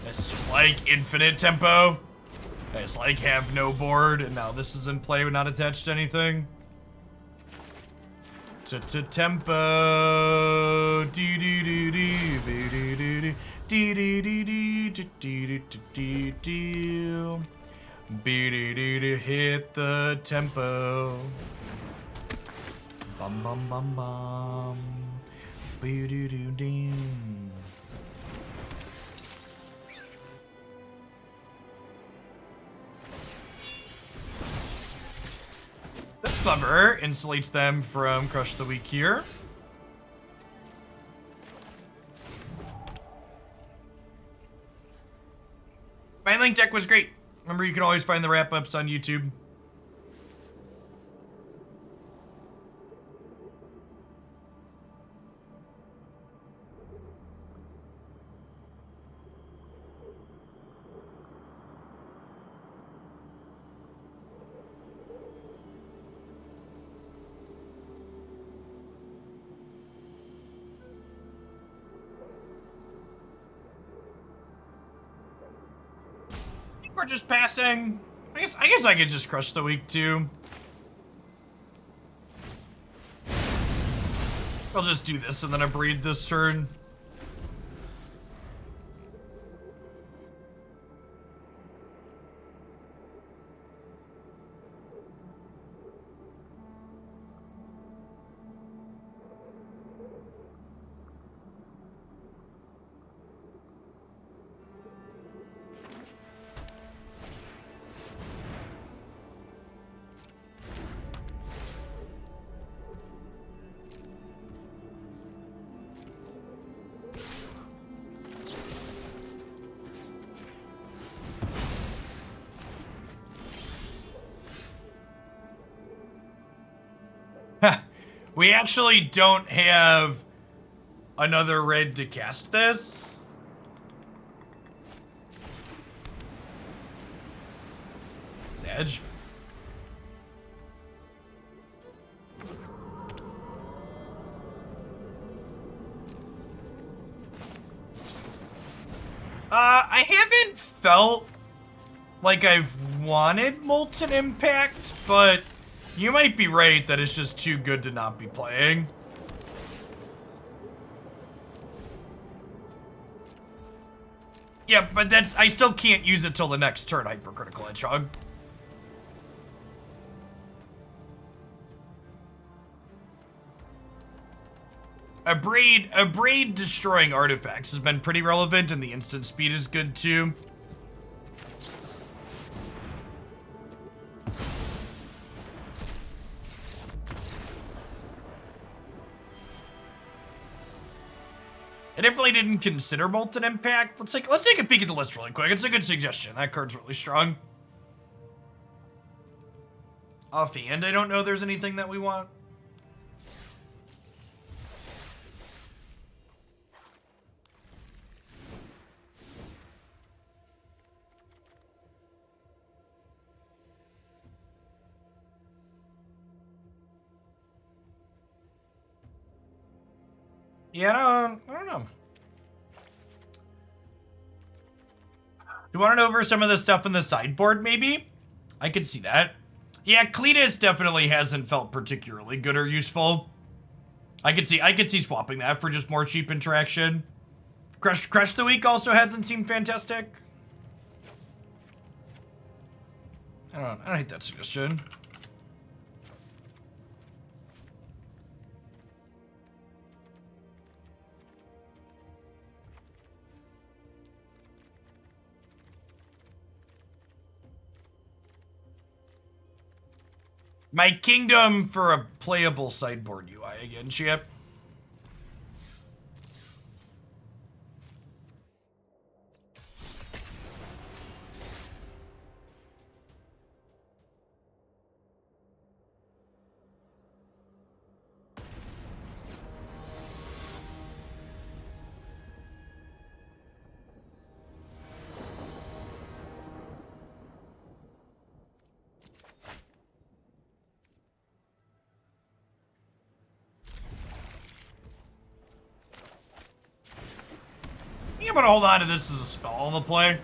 It's just like infinite tempo. It's like have no board, and now this is in play, but not attached to anything. Tempo. Do do do do do do do do do do do do do. Be-do-do-do, hit the tempo. Bum bum bum bum. Be-do-do-do. That's clever. Insulates them from Crush the Weak here. My link deck was great. Remember, you can always find the wrap-ups on YouTube. We're just passing. I guess I could just crush the week too. I'll just do this and then Abrade this turn. We actually don't have another red to cast this. Sedge. I haven't felt like I've wanted Molten Impact, but you might be right that it's just too good to not be playing. Yeah, but I still can't use it till the next turn, Hypercritical Hedgehog. Abrade destroying artifacts has been pretty relevant, and the instant speed is good too. I definitely didn't consider Molten Impact. Let's take a peek at the list really quick. It's a good suggestion. That card's really strong. Offhand, I don't know there's anything that we want. Yeah, I don't know. Do you want to know over some of the stuff in the sideboard, maybe? I could see that. Yeah, Cletus definitely hasn't felt particularly good or useful. I could see swapping that for just more cheap interaction. Crush the Week also hasn't seemed fantastic. I don't hate that suggestion. My kingdom for a playable sideboard UI again, Chip. I'm gonna hold on to this as a spell on the play.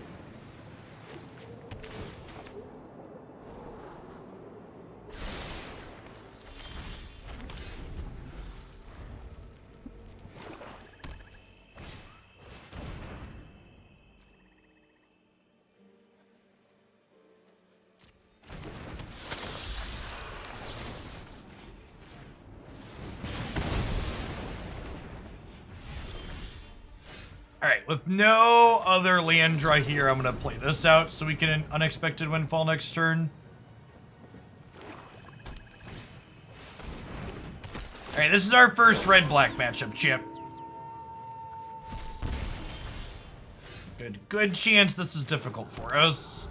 Alright, with no other land draw here, I'm going to play this out so we can Unexpected Windfall next turn. Alright, this is our first red-black matchup, Chip. Good chance this is difficult for us.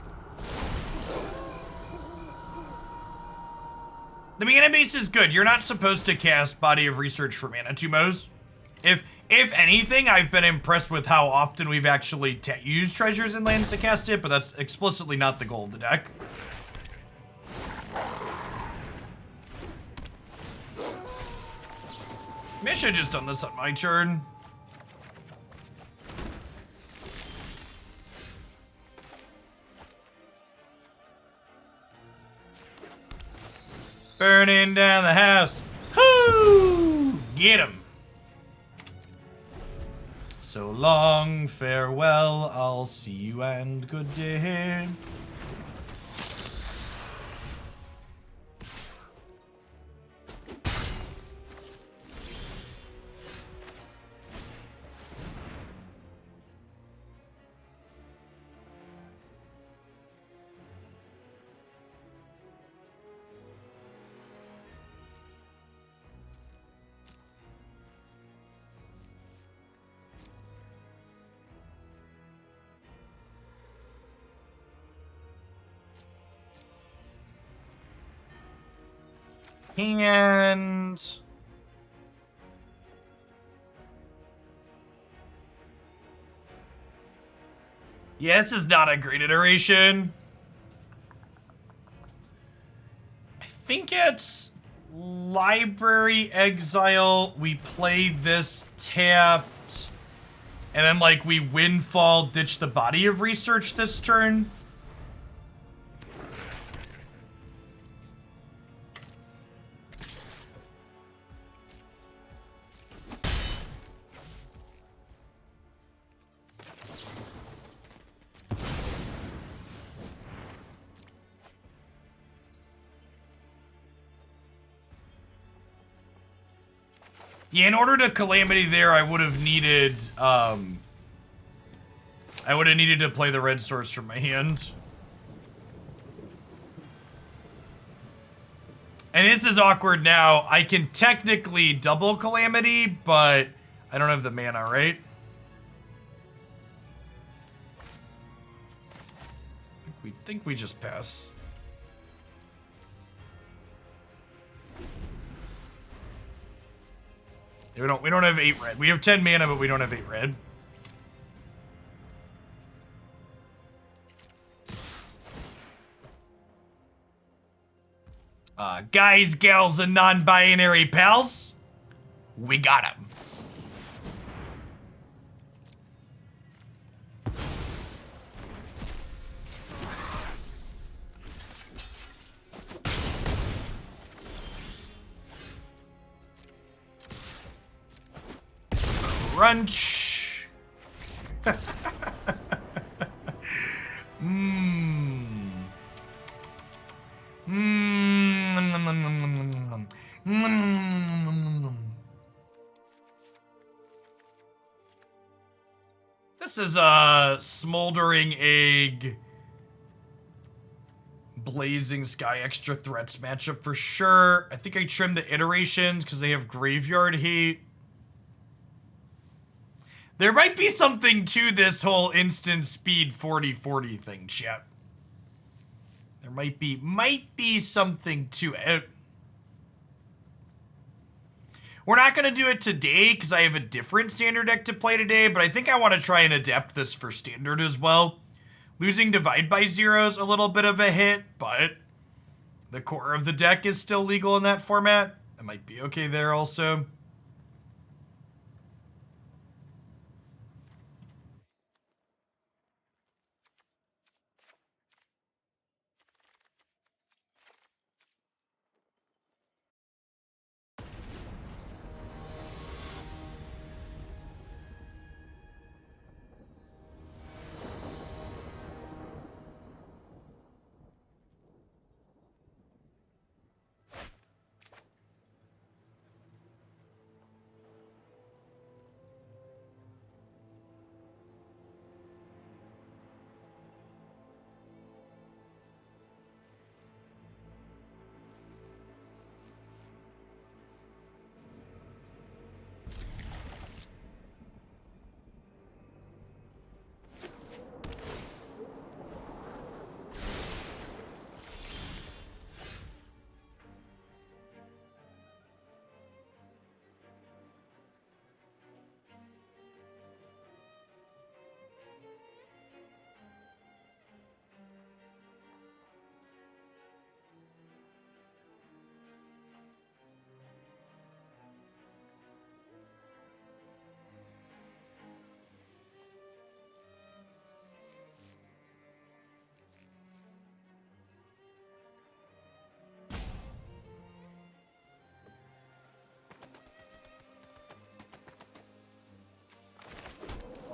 The mana base is good. You're not supposed to cast Body of Research for mana Tumos. If anything, I've been impressed with how often we've actually used treasures and lands to cast it, but that's explicitly not the goal of the deck. Maybe I should have just done this on my turn. Burning down the house. Whoo! Get him. So long, farewell, I'll see you and good day. And yeah, this is not a great iteration. I think it's Library Exile. We play this tapped, and then like we Windfall, ditch the Body of Research this turn. Yeah, in order to Calamity there, I would have needed, to play the red source from my hand. And this is awkward now. I can technically double Calamity, but I don't have the mana, right? We think we just pass. We don't have 8 red. We have 10 mana, but we don't have 8 red. Guys, gals, and non-binary pals, we got him. Crunch. This is a Smoldering Egg, Blazing Sky extra threats matchup for sure. I think I trimmed the iterations because they have Graveyard Hate. There might be something to this whole instant speed 40-40 thing, chat. There might be something to it. We're not going to do it today because I have a different standard deck to play today, but I think I want to try and adapt this for standard as well. Losing Divide by Zero is a little bit of a hit, but the core of the deck is still legal in that format. It might be okay there also.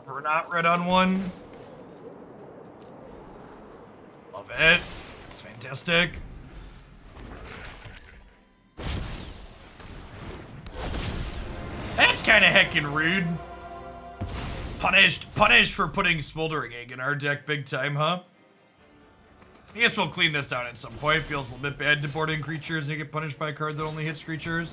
We're not red on 1. Love it. It's fantastic. That's kind of heckin' rude. Punished for putting Smoldering Egg in our deck big time, huh? I guess we'll clean this out at some point. Feels a little bit bad to board in creatures and get punished by a card that only hits creatures.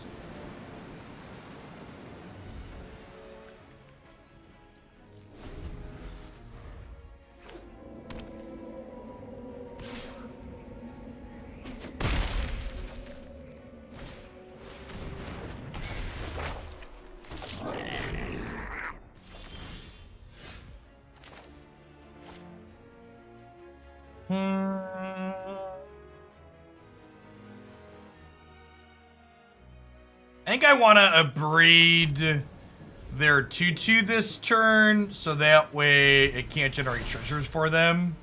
I think I want to Abrade their 2/2 this turn, so that way it can't generate treasures for them.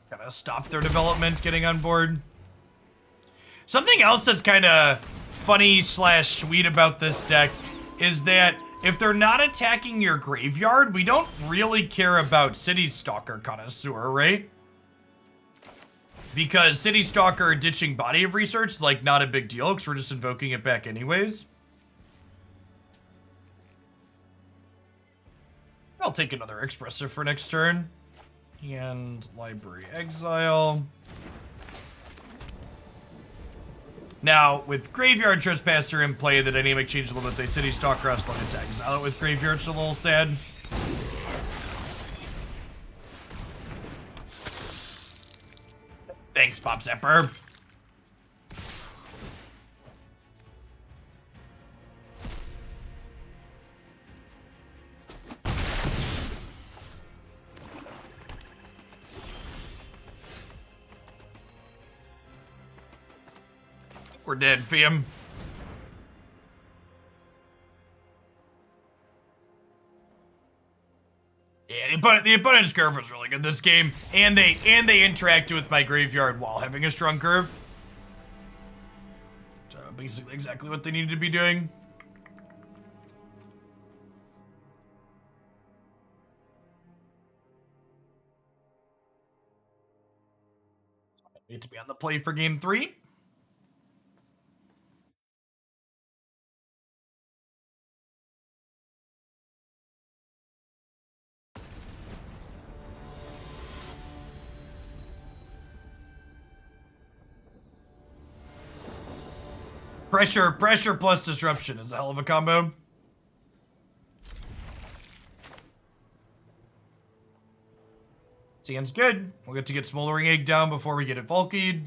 Gotta stop their development getting on board. Something else that's kind of funny / sweet about this deck is that if they're not attacking your graveyard, we don't really care about City Stalker Connoisseur, right? Because City Stalker ditching Body of Research is like not a big deal because we're just invoking it back anyways. I'll take another Expressive for next turn. And Library Exile. Now, with Graveyard Trespasser in play, the dynamic changed a little bit. They City Stalker us, let it exile it with Graveyard, so a little sad. Thanks, Pop Zapper. We're dead, fam. Yeah, the opponent's curve was really good this game, and they interacted with my graveyard while having a strong curve. So basically exactly what they needed to be doing. Need to be on the play for game 3. Pressure plus disruption is a hell of a combo. Sounds good. We'll get to get Smoldering Egg down before we get it Valky'd.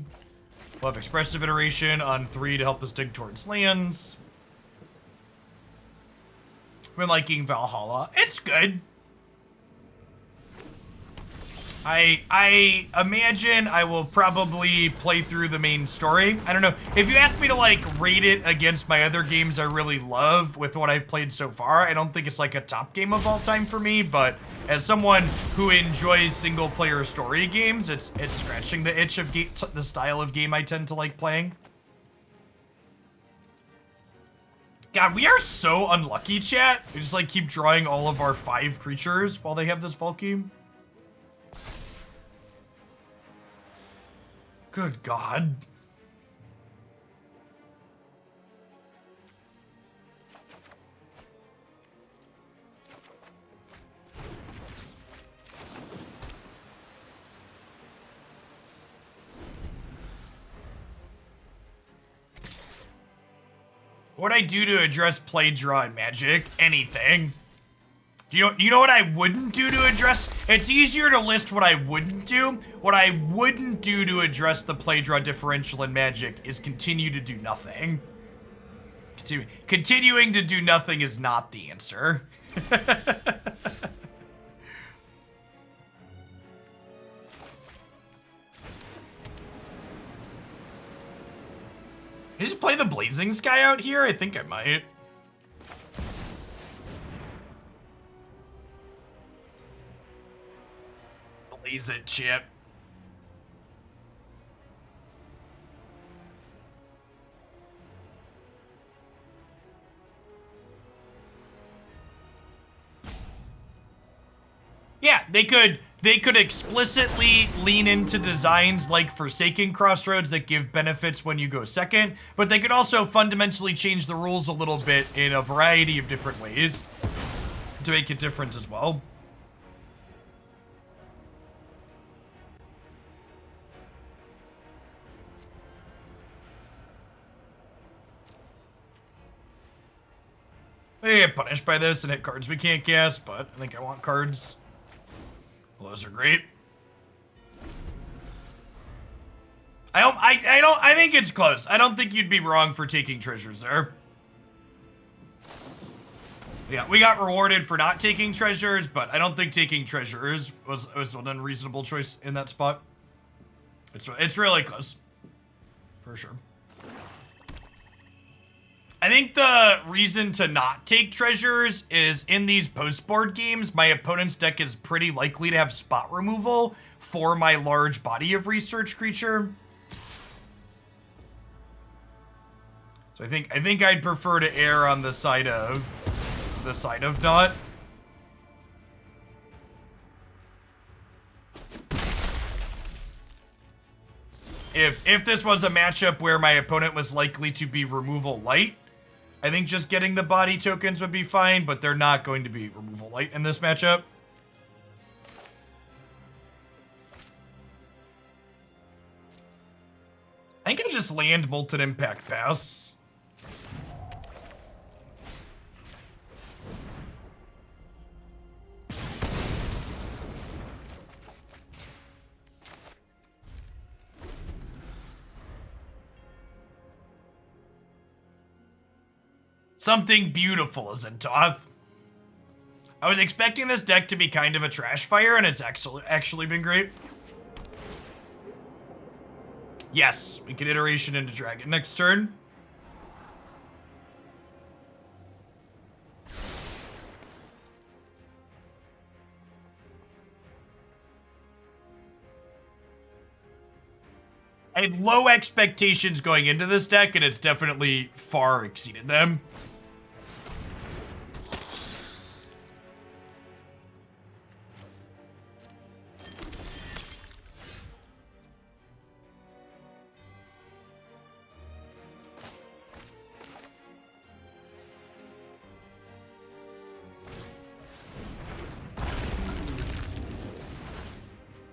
We'll have Expressive Iteration on 3 to help us dig towards lands. Been liking Valhalla. It's good. I imagine I will probably play through the main story. I don't know. If you ask me to, like, rate it against my other games I really love with what I've played so far, I don't think it's, like, a top game of all time for me, but as someone who enjoys single-player story games, it's scratching the itch of the style of game I tend to like playing. God, we are so unlucky, chat. We just, like, keep drawing all of our 5 creatures while they have this Valky. Good God. What'd I do to address play draw in Magic? Anything. You know what I wouldn't do to address? It's easier to list what I wouldn't do. What I wouldn't do to address the play draw differential in Magic is continue to do nothing. Continuing to do nothing is not the answer. Did I just play the Blazing Sky out here? I think I might. Blaze it, Chip. Yeah, they could explicitly lean into designs like Forsaken Crossroads that give benefits when you go second, but they could also fundamentally change the rules a little bit in a variety of different ways to make a difference as well. We get punished by this and hit cards we can't cast, but I think I want cards. Well, those are great. I think it's close. I don't think you'd be wrong for taking treasures there. Yeah, we got rewarded for not taking treasures, but I don't think taking treasures was an unreasonable choice in that spot. It's really close. For sure. I think the reason to not take treasures is in these post-board games, my opponent's deck is pretty likely to have spot removal for my large body of research creature. So I think I'd prefer to err on the side of not. If this was a matchup where my opponent was likely to be removal light, I think just getting the body tokens would be fine, but they're not going to be removal light in this matchup. I think I just land Molten Impact pass. Something beautiful is in Toth. I was expecting this deck to be kind of a trash fire, and it's actually been great. Yes, we can iteration into dragon next turn. I had low expectations going into this deck, and it's definitely far exceeded them.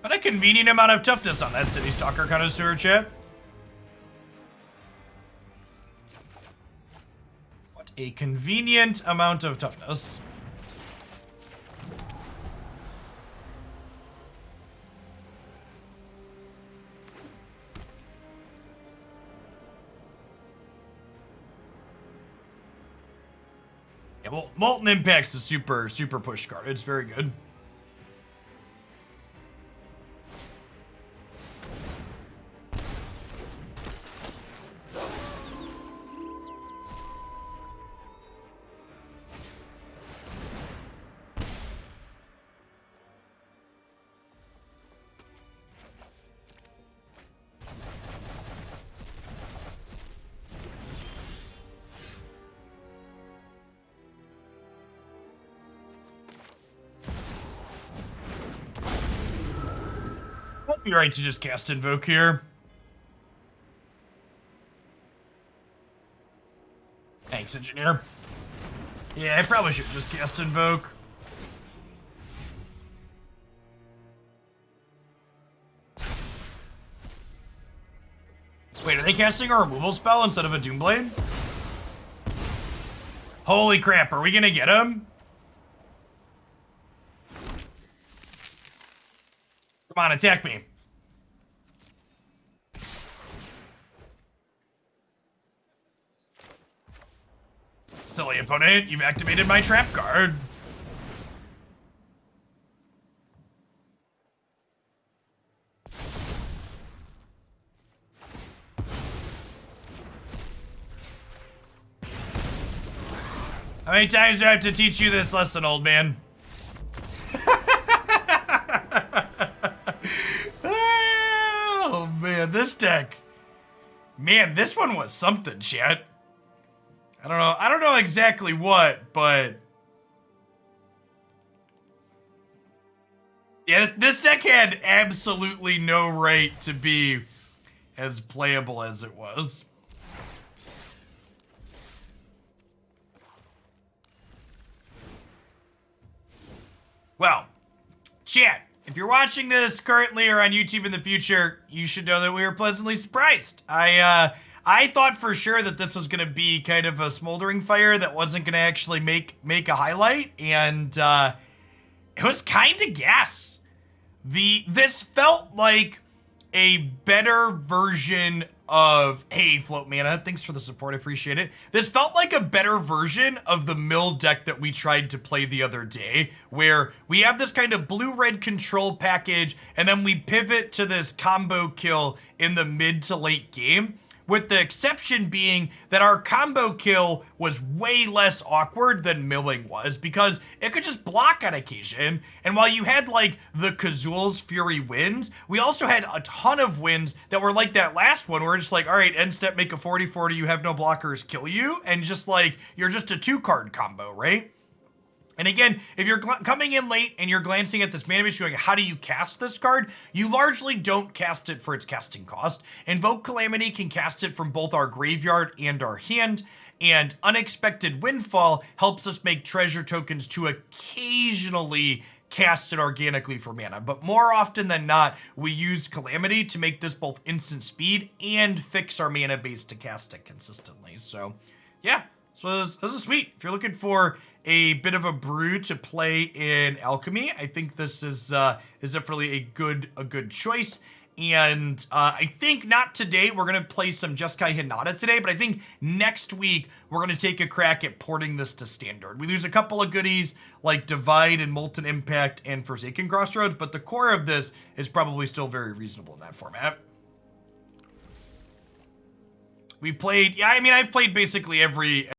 What a convenient amount of toughness on that City Stalker Connoisseur, chat. What a convenient amount of toughness. Yeah, well, Molten Impact's a super push card. It's very good. Might be right to just cast Invoke here. Thanks, Engineer. Yeah, I probably should just cast Invoke. Wait, are they casting a removal spell instead of a Doomblade? Holy crap, are we gonna get him? Come on, attack me. Silly opponent, you've activated my trap card. How many times do I have to teach you this lesson, old man? Oh, man, this deck. Man, this one was something, chat. I don't know exactly what, but... Yeah, this deck had absolutely no right to be as playable as it was. Well, chat, if you're watching this currently or on YouTube in the future, you should know that we were pleasantly surprised. I thought for sure that this was going to be kind of a smoldering fire that wasn't going to actually make a highlight, and it was kind of gas. This felt like a better version of, hey, Float Mana, thanks for the support, I appreciate it. This felt like a better version of the mill deck that we tried to play the other day, where we have this kind of blue-red control package, and then we pivot to this combo kill in the mid to late game, with the exception being that our combo kill was way less awkward than milling was, because it could just block on occasion. And while you had like the Kazuul's Fury wins, we also had a ton of wins that were like that last one, where we're just like, all right, end step, make a 40-40, you have no blockers, kill you, and just like, you're just a 2-card combo, right? And again, if you're coming in late and you're glancing at this mana base, you're like, how do you cast this card? You largely don't cast it for its casting cost. Invoke Calamity can cast it from both our graveyard and our hand, and Unexpected Windfall helps us make treasure tokens to occasionally cast it organically for mana. But more often than not, we use Calamity to make this both instant speed and fix our mana base to cast it consistently. So, yeah, so this is sweet. If you're looking for a bit of a brew to play in Alchemy, I think this is definitely a good choice. And I think not today, we're going to play some Jeskai Hinata today, but I think next week we're going to take a crack at porting this to Standard. We lose a couple of goodies like Divide and Molten Impact and Forsaken Crossroads, but the core of this is probably still very reasonable in that format. We played, yeah, I mean, I've played basically every